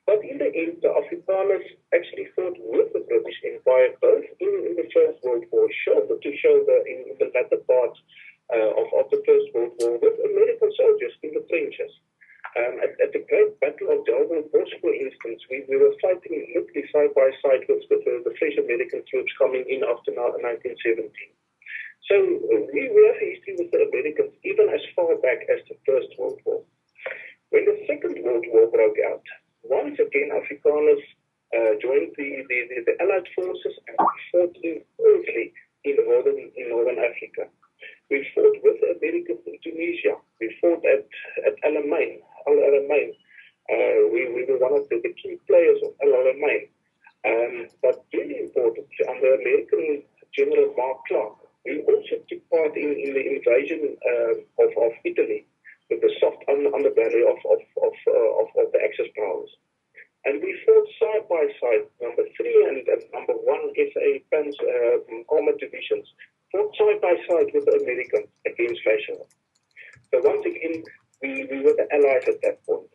But in the end, the Afrikaners actually fought with the British Empire, both in the First World War, shoulder to shoulder in the latter part of the First World War, with American soldiers in the trenches. At the Great Battle of Delaware, for instance, we were fighting literally side by side with the French American troops coming in after 1917. So we have a history with the Americans even as far back as the First World War. When the Second World War broke out, once again Afrikaners joined the Allied forces and fought intensely in northern Africa. We fought with the Americans in Tunisia. We fought at Al Alamein. We were one of the key players of Al Alamein. But really importantly, under American General Mark Clark, we also took part in the invasion of Italy with the soft underbelly of the Axis powers. And we fought side by side, number 3 and number 1 SA armored divisions, fought side by side with the Americans against fascism. So once again, we were the allies at that point.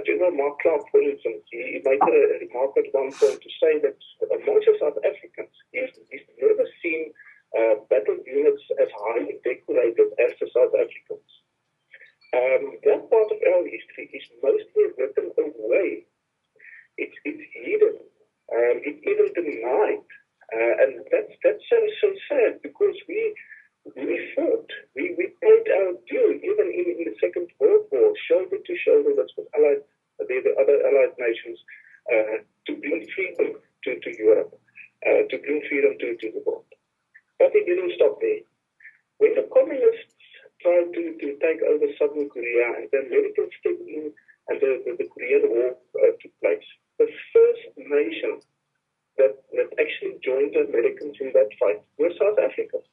General Mark Clark, for instance, he made a remark at one point to say that amongst South Africans, he's never seen battle units as highly decorated as the South Africans. That part of our history is mostly written away. It's hidden. It's even denied. And that's so sad, because we fought. We paid our due, even in the Second World War, shoulder to shoulder with the other Allied nations, to bring freedom to Europe, to bring freedom to the world. But it didn't stop there. When the communists tried to take over Southern Korea and the Americans stepped in and the Korean War took place, the first nation that actually joined the Americans in that fight were South Africans.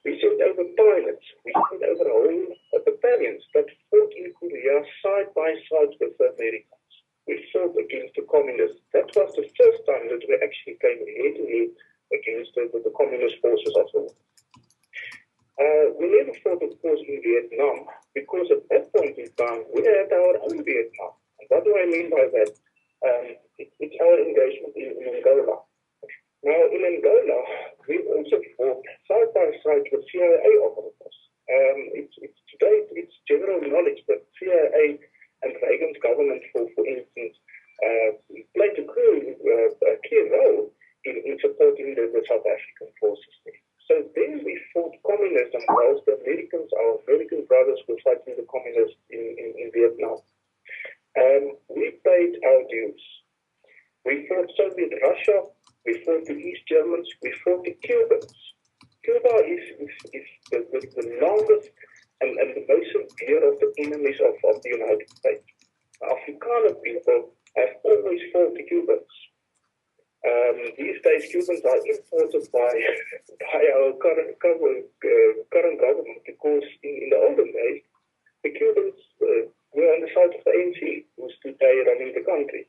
We sent over pilots, we sent over whole battalions that fought in Korea side by side with the Americans. We fought against the communists. That was the first time that we actually came head to head against the communist forces of the world. We never fought, of course, in Vietnam, because at that point in time, we had our own Vietnam. And what do I mean by that? It's our engagement in Angola. Now, in Angola, we also fought side by side with CIA operatives. Today, it's general knowledge that CIA and Reagan's government, for instance, played a clear role in supporting the South African forces there. So then we fought communism, whilst the Americans, our American brothers, were fighting the communists in Vietnam. We paid our dues. We fought Soviet Russia, we fought the East Germans, we fought the Cubans. Cuba is the longest and the most severe of the enemies of the United States. Afrikaner people have always fought the Cubans. These days, Cubans are imported by our current government, because in the olden days, the Cubans were on the side of the ANC, who's today running the country.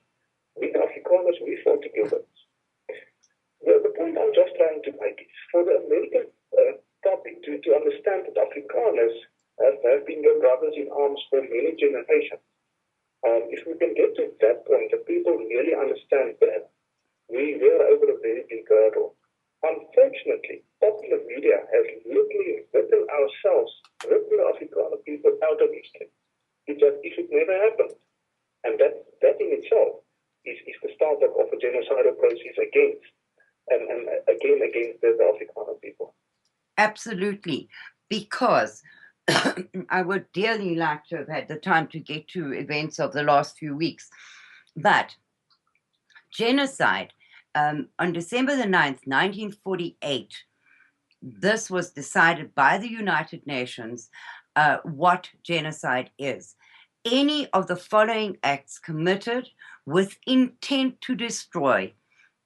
We Afrikaners, we fought the Cubans. The point I'm just trying to make is for the American public to understand that Afrikaners have been your brothers in arms for many generations. If we can get to that point, that people really understand that, we are over a very big hurdle. Unfortunately, popular media has literally written the Afrikaner people out of history. It's as if it never happened. And that in itself is the start of a genocidal process against the Afrikaner people. Absolutely. Because I would dearly like to have had the time to get to events of the last few weeks. But genocide, on December the 9th, 1948, this was decided by the United Nations what genocide is. Any of the following acts committed with intent to destroy,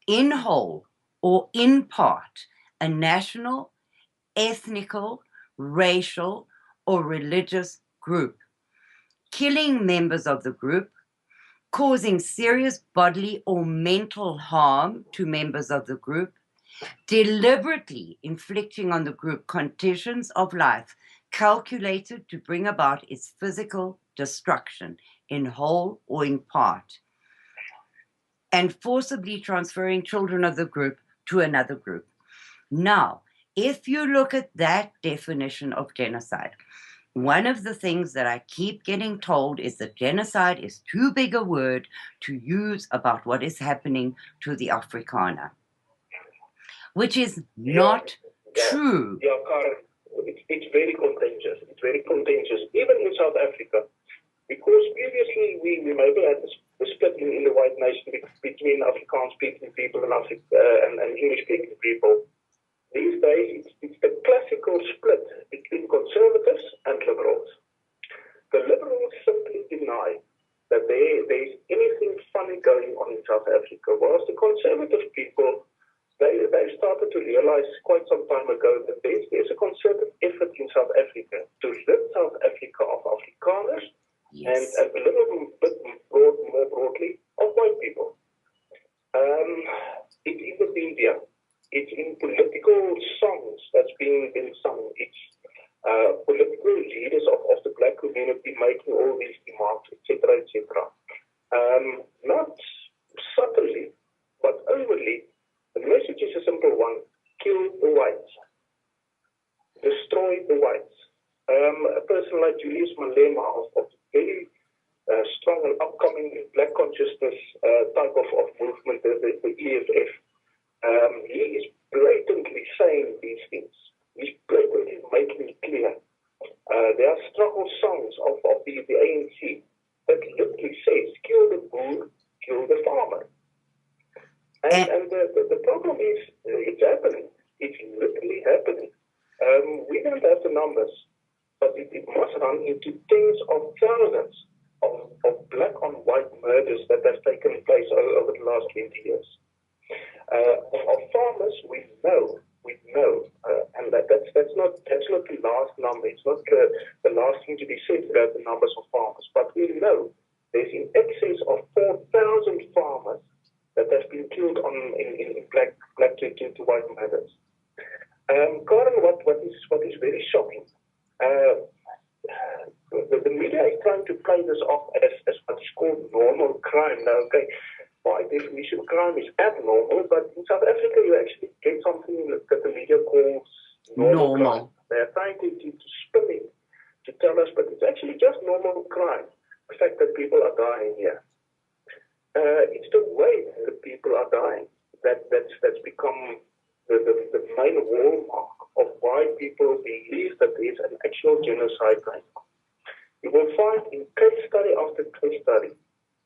in whole or in part, a national, ethnical, racial, or religious group, killing members of the group, causing serious bodily or mental harm to members of the group, deliberately inflicting on the group conditions of life calculated to bring about its physical destruction, in whole or in part, and forcibly transferring children of the group to another group. Now, if you look at that definition of genocide, one of the things that I keep getting told is that genocide is too big a word to use about what is happening to the Afrikaner, which is not true. Yeah, Karen, it's very contentious. It's very contentious, even in South Africa, because previously we maybe had the split in the white nation between Afrikaans-speaking people and English-speaking people. These days, it's the classical split between conservatives and liberals. The liberals simply deny that there is anything funny going on in South Africa, whilst the conservative people, they started to realize quite some time ago that there's a concerted effort in South Africa to rid South Africa of Afrikaners, Yes. and a little bit more broadly of white people. It's in the media. It's in political songs that's being sung. It's political leaders of the black community making all these demands, etc., etc. Not subtly, but overly. The message is a simple one: kill the whites. person like Julius Malema of very strong and upcoming black consciousness type of movement, the EFF, he is blatantly saying these things. He's blatantly making it clear. There are struggle songs of the ANC that literally says, kill the boer, kill the farmer. And the problem is, it's happening. It's literally happening. We don't have the numbers, but it must run into tens of thousands of black on white murders that have taken place over the last 20 years. Of farmers, we know, and that's not the last number. It's not the last thing to be said about the numbers of farmers, but we know there's in excess of 4,000 farmers that have been killed in black to white murders. Karen, what is very shocking, the media is trying to play this off as what is called normal crime. Now, okay, by definition, crime is abnormal, but in South Africa, you actually get something that the media calls normal crime. They're trying to spin it, to tell us, but it's actually just normal crime. The fact that people are dying here. It's the way that people are dying that's become the main hallmark of why people believe that there is an actual genocide going on. You will find in case study after case study,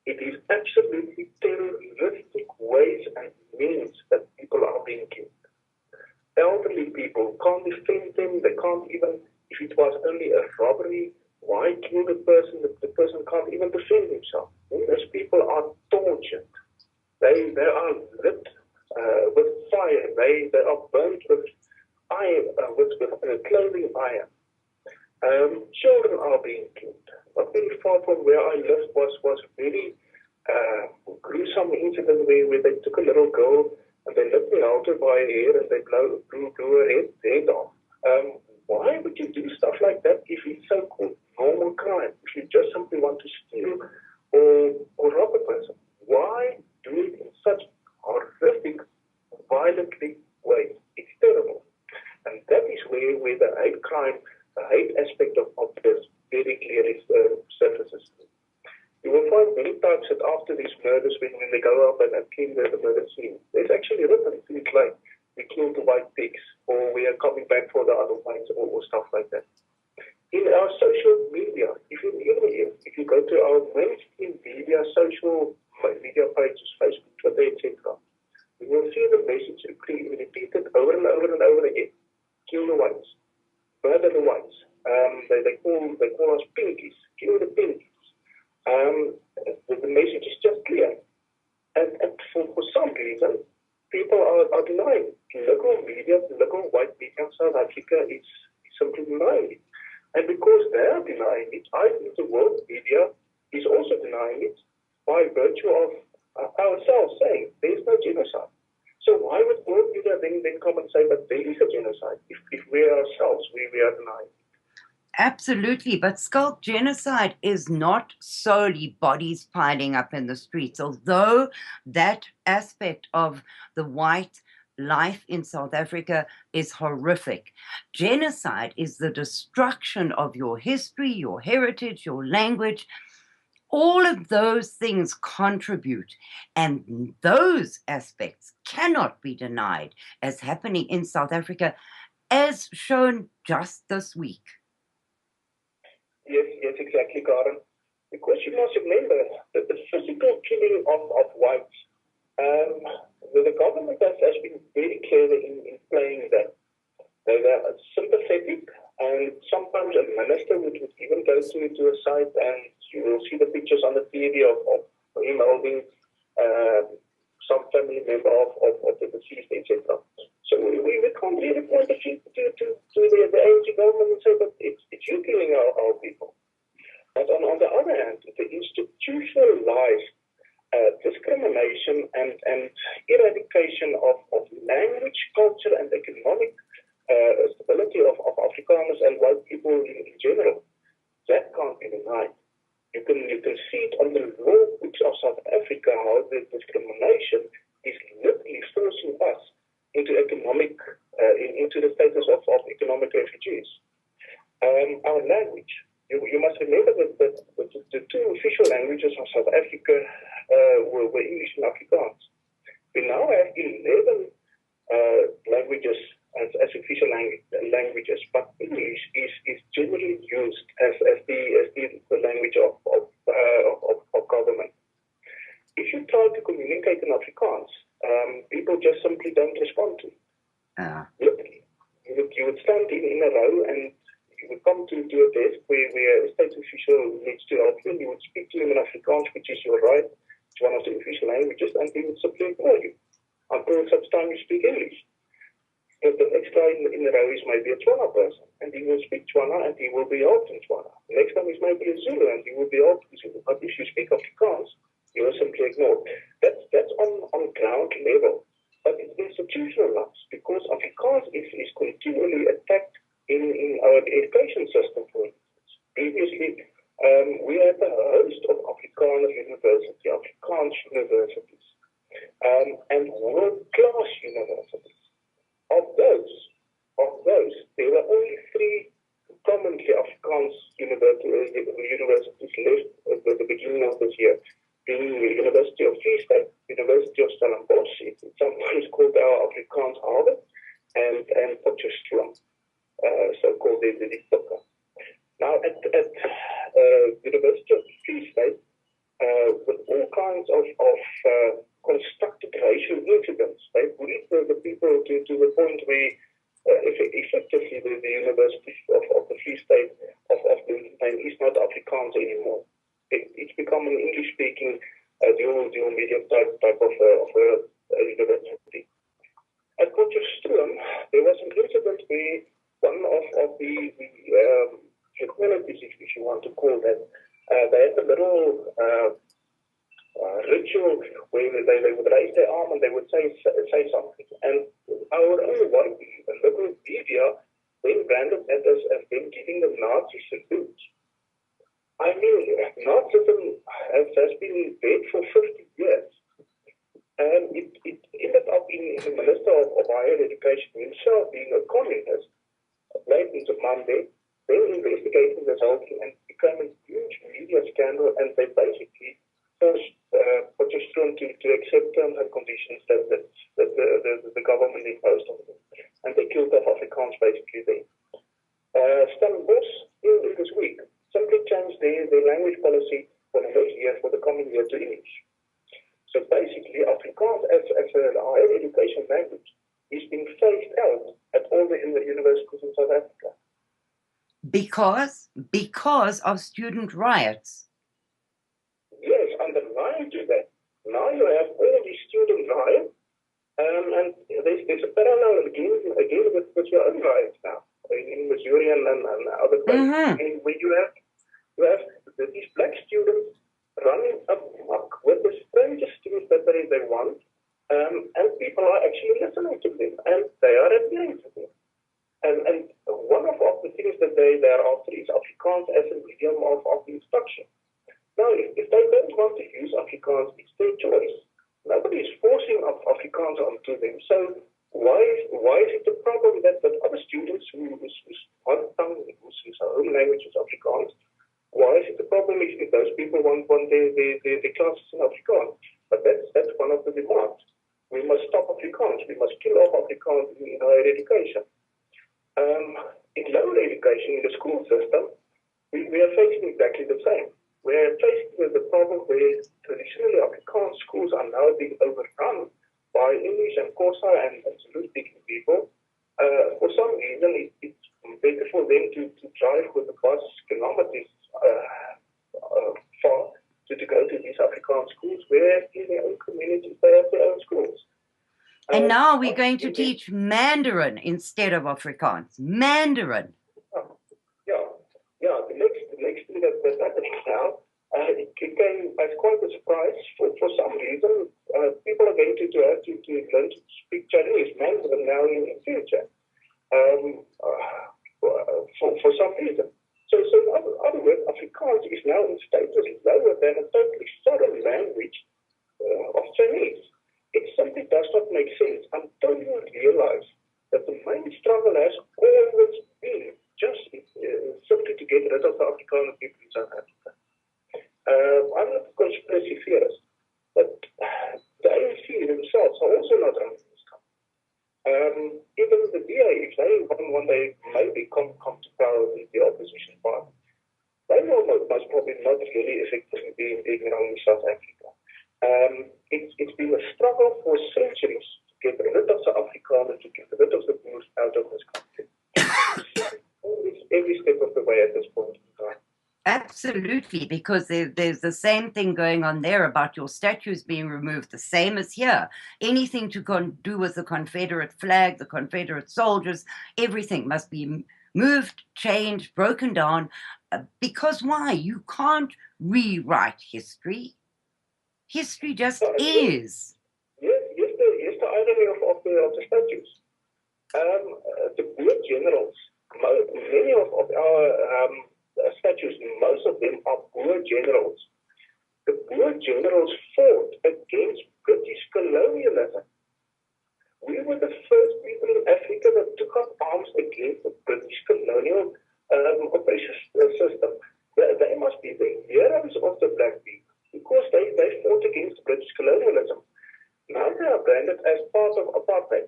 it is absolutely terroristic ways and means that people are being killed. Elderly people can't defend them, they can't even, if it was only a robbery, why kill the person? The person can't even defend himself. And those people are tortured. They are lit with fire. They are burnt with iron, with clothing iron. Children are being killed. Not very far from where I lived was a very gruesome incident where they took a little girl and they let me out by her hair and they blew her head off. Why would you do stuff like that if it's so-called normal crime? If you just simply want to steal or rob a person, why do it in such horrific, violently ways? It's terrible. And that is where the hate crime, the hate aspect of this very clearly surfaces. You will find many times that after these murders, when they go up and clean the murder scene, there's actually written things like, we killed the white pigs, or we are coming back for the other ones, or stuff like that. In our social media, if you go to our mainstream media, social media pages, Facebook, Twitter, etc., you will see the message repeated over and over and over again. Kill the whites, murder the whites. They call us pinkies. Kill the pinkies. The message is just clear, and for some reason, people are denying. Local media, local white media in South Africa is simply denying it. And because they are denying it, I think the world media is also denying it by virtue of ourselves saying there is no genocide. So why would world media then come and say that there is a genocide if we ourselves, we are denying it? Absolutely, but Schalk, genocide is not solely bodies piling up in the streets, although that aspect of the white life in South Africa is horrific. Genocide is the destruction of your history, your heritage, your language. All of those things contribute, and those aspects cannot be denied as happening in South Africa, as shown just this week. Yes, exactly, Karen. Because you must remember that the physical killing of whites, the government has been very clever in playing that. They are sympathetic, and sometimes a minister would even go to a site and you will see the pictures on the TV of him holding some family member of the deceased, etc. So we can't really point the finger to the ANC government and say that it's you killing our people. But on the other hand, the institutionalized discrimination and eradication of language, culture, and economic stability of Afrikaners and white people in general, that can't be denied. You can see it on the law books of South Africa how the discrimination is literally forcing us into into the status of economic refugees. Our language, remember that the two official languages of South Africa were English and Afrikaans. We now have 11 languages as official languages, but English is generally used as the language of government. If you try to communicate in Afrikaans, people just simply don't respond to it. You would stand in a row and you would come to a desk where a state official needs to help you, and you would speak to him in Afrikaans, which is your right. It's one of the official languages, and he would simply ignore you until such time you speak English. But the next guy in the row is maybe a Tswana person, and he will speak Tswana, and he will be helped in Tswana. The next time is maybe a Zulu, and he will be helped in Zulu. But if you speak Afrikaans, you are simply ignored. That's on ground level. But it's institutionalized because Afrikaans is continually attacked in our education system, for instance. Previously, we had a host of Afrikaans universities, Afrikaans universities, and world-class universities. Of those, there were only 3 prominently Afrikaans universities left at the beginning of this year, being the University of Free State, University of Stellenbosch, it's sometimes called our Afrikaans Harvard, and Potchefstroom, so-called the Dikbokke. Now, at University of Free State, with all kinds of constructed racial incidents, they bullied the people to the point where effectively the University of the Free State of Bloemfontein is not Afrikaans anymore. It's become an English-speaking dual medium type of university. At Potchefstroom, there was an incident where one of the fraternities, if you want to call that, they had a little ritual where they would raise their arm and they would say something. And our own one, the local media, then branded that as them giving the Nazi salute. I mean, Nazism has been in bed for 50 years. And it ended up in the Minister of Higher Education himself being a communist, late into Monday, then investigating this whole thing, and became a huge media scandal, and they basically forced Potchefstroom to accept terms and conditions that the government imposed on them. And they killed off Afrikaans basically there. Stellenbosch, in this week, simply changed their language policy for the next year, for the coming year, to English. So basically, Afrikaans as a higher education language is being phased out at all the universities in South Africa. Because of student riots. Yes, underlying to that, now you have all these student riots, and there's a parallel again with your own riots now in Missouri and other places. Mm-hmm. Where you have these black students running amok with the strangest things that they want, and people are actually listening to them, and they are adhering to them. And one of the things that they are after is Afrikaans as a medium of instruction. Now, if they don't want to use Afrikaans, it's their choice. Nobody is forcing Afrikaans onto them. So why is it a problem that other students whose mother tongue, whose home language is Afrikaans, why is it a problem if those people want their classes in Afrikaans? But that's one of the demands. We must stop Afrikaans. We must kill off Afrikaans in higher education. In lower education, in the school system, we are facing exactly the same. We are facing with the problem where traditionally Afrikaans schools are now being overrun by English and Xhosa and Zulu-speaking people. For some reason, it's better for them to drive with the bus kilometers far to go to these Afrikaans schools, where in their own communities they have their own schools. And now we're going to teach Mandarin instead of Afrikaans. Mandarin. Yeah. The next thing that's happening now, it came as quite a surprise. For some reason, people are going to have to learn to speak Chinese, Mandarin now in future. For some reason. So in other words, Afrikaans is now in status lower than a totally foreign language of Chinese. It simply does not make sense until you realize that the main struggle has always been just simply to get rid of the Afrikaner people in South Africa. I'm not a conspiracy theorist, but the ANC themselves are also not running this country. Even the DA, if they one day maybe come to power with the opposition party, they will most probably not really effectively being run in South Africa. It's been a struggle for centuries to get rid of the Afrikaners, to get rid of the Boers out of this country. Every step of the way at this point in time. Absolutely, because there's the same thing going on there about your statues being removed, the same as here. Anything to do with the Confederate flag, the Confederate soldiers, everything must be moved, changed, broken down. Because why? You can't rewrite history. History just is. Yes, the irony of the statues. The Boer generals, many of our statues, most of them are Boer generals. The Boer generals fought against British colonialism. We were the first people in Africa that took up arms against the British colonial oppression system. They must be the heroes of the black people because they fought against British colonialism. Now they are branded as part of apartheid.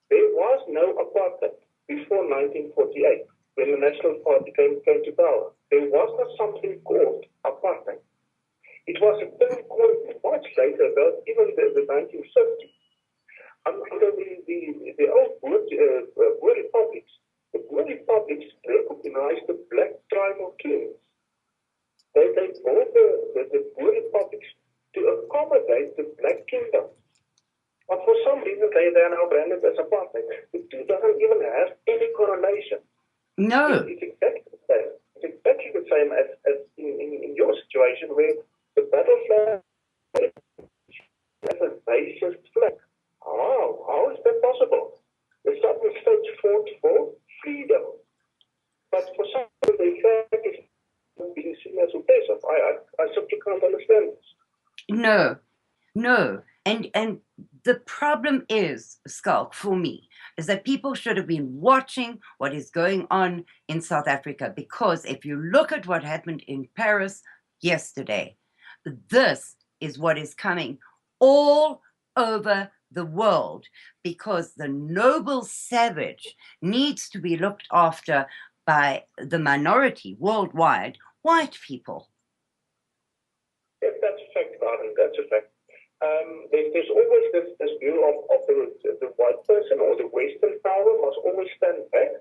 There was no apartheid before 1948 when the National Party came to power. There was not something called apartheid. It was a term called much later, about even the 1950s. Under the old Boer republics, the Boer republics recognized the black tribal kings. They brought the Boer republics to accommodate the black kingdom. But for some reason, they are now branded as apartheid. It doesn't even have any correlation. No. It's exactly the same. It's exactly the same as in your situation where the battle flag is a racist flag. How is that possible? The Southern states fought for freedom. But for some reason, the flag is being seen as oppressive. I simply can't understand this. No. And the problem is, Schalk, for me, is that people should have been watching what is going on in South Africa, because if you look at what happened in Paris yesterday, this is what is coming all over the world, because the noble savage needs to be looked after by the minority worldwide, white people. Yes, that's a fact, Martin. That's a fact. There's always this view of the white person or the Western power must always stand back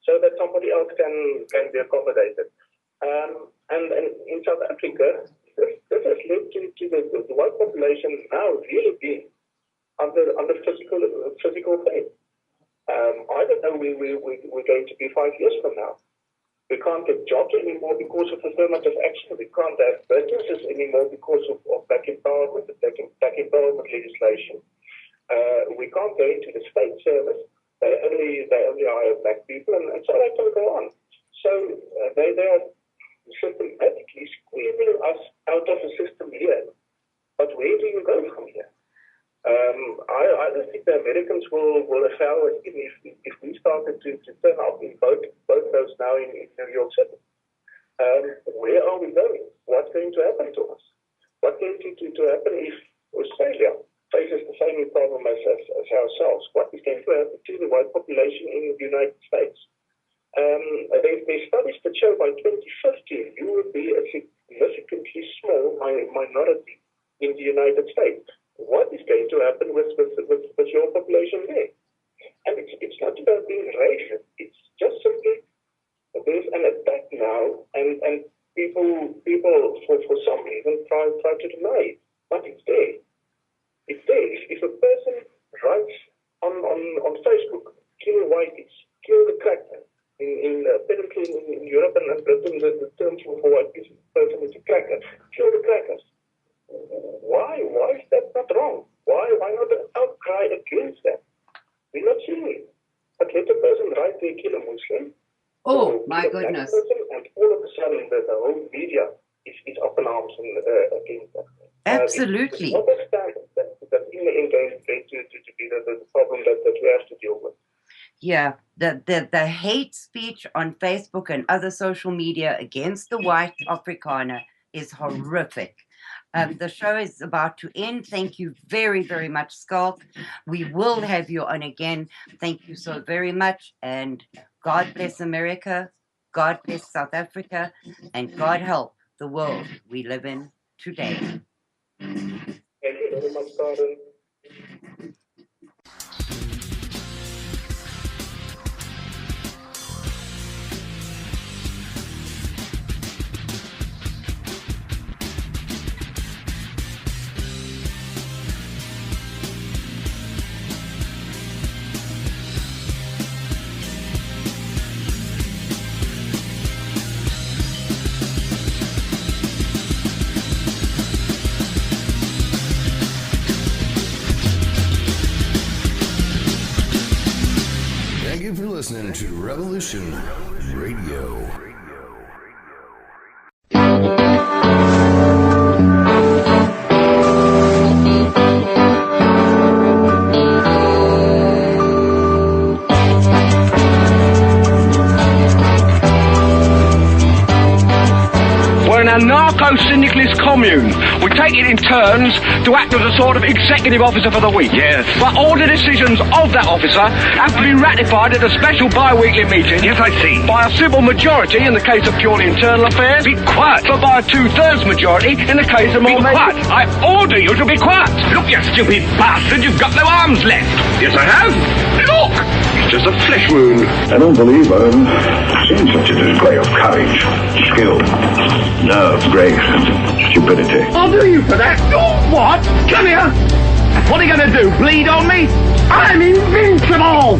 so that somebody else can be accommodated. And in South Africa, this has led to the white population now really being under physical pain. I don't know where we're going to be 5 years from now. We can't get jobs anymore because of affirmative action. We can't have businesses anymore because of black empowerment, black empowerment legislation. We can't go into the state service. They only hire black people, and so they can go on. So they are systematically squeezing us out of the system here. But where do you go from here? I don't think the Americans will allow us in if we started to turn up in both those now in New York City. Where are we going? What's going to happen to us? What's going to happen if Australia faces the same problem as ourselves? What is going to happen to the white population in the United States? There's studies that show by 2050 you will be a significantly small minority in the United States. What is going to happen with your population there? And it's not about being racist. It's just simply there's an attack now, and people for some reason try to deny it, but it's there. It's there. If a person writes on Facebook, kill whiteys, kill the cracker. Apparently in Europe and Britain, the term for white person is a cracker. Kill the crackers. Why is that not wrong? Why not an outcry against that? We're not seeing it. But let a person right there kill a Muslim. Oh, my goodness. Person, and all of a sudden the whole media is up in arms against that. Absolutely. It's understand that in the end going to be the problem that we have to deal with. Yeah, the hate speech on Facebook and other social media against the white Afrikaner is horrific. The show is about to end. Thank you very, very much, Schalk. We will have you on again. Thank you so very much. And God bless America. God bless South Africa. And God help the world we live in today. Thank you very much, Karen. Thank you for listening to Revolution Radio. We're an anarcho-syndicalist commune. We take it in turns to act as a sort of executive officer for the week. Yes. But all the decisions of that officer have to be ratified at a special bi-weekly meeting. Yes, I see. By a simple majority in the case of purely internal affairs. Be quiet. But by a 2/3 majority in the case of more... Be quiet. I order you to be quiet. Look, you stupid bastard, you've got no arms left. Yes, I have. Look! It's just a flesh wound. I don't believe I've seen such a display of courage, skill, nerve, grace, and stupidity. I'll do you for that. Oh, what? Come here. What are you going to do, bleed on me? I'm invincible.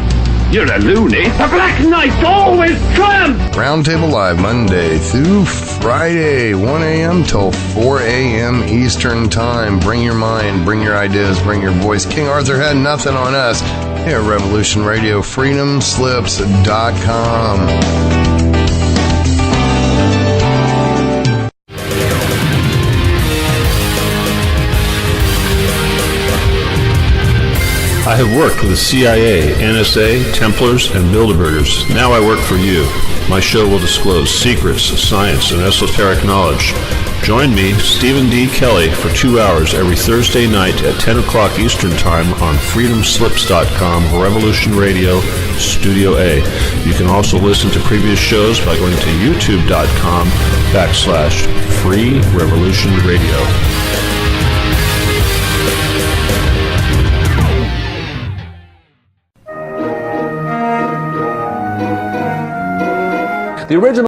You're a loony. The Black Knight always triumphs. Roundtable Live Monday through Friday, 1 a.m. till 4 a.m. Eastern Time. Bring your mind, bring your ideas, bring your voice. King Arthur had nothing on us here at Revolution Radio, freedomslips.com. I have worked with the CIA, NSA, Templars, and Bilderbergers. Now I work for you. My show will disclose secrets, science, and esoteric knowledge. Join me, Stephen D. Kelly, for 2 hours every Thursday night at 10 o'clock Eastern Time on freedomslips.com, Revolution Radio, Studio A. You can also listen to previous shows by going to youtube.com/Free Revolution Radio. The original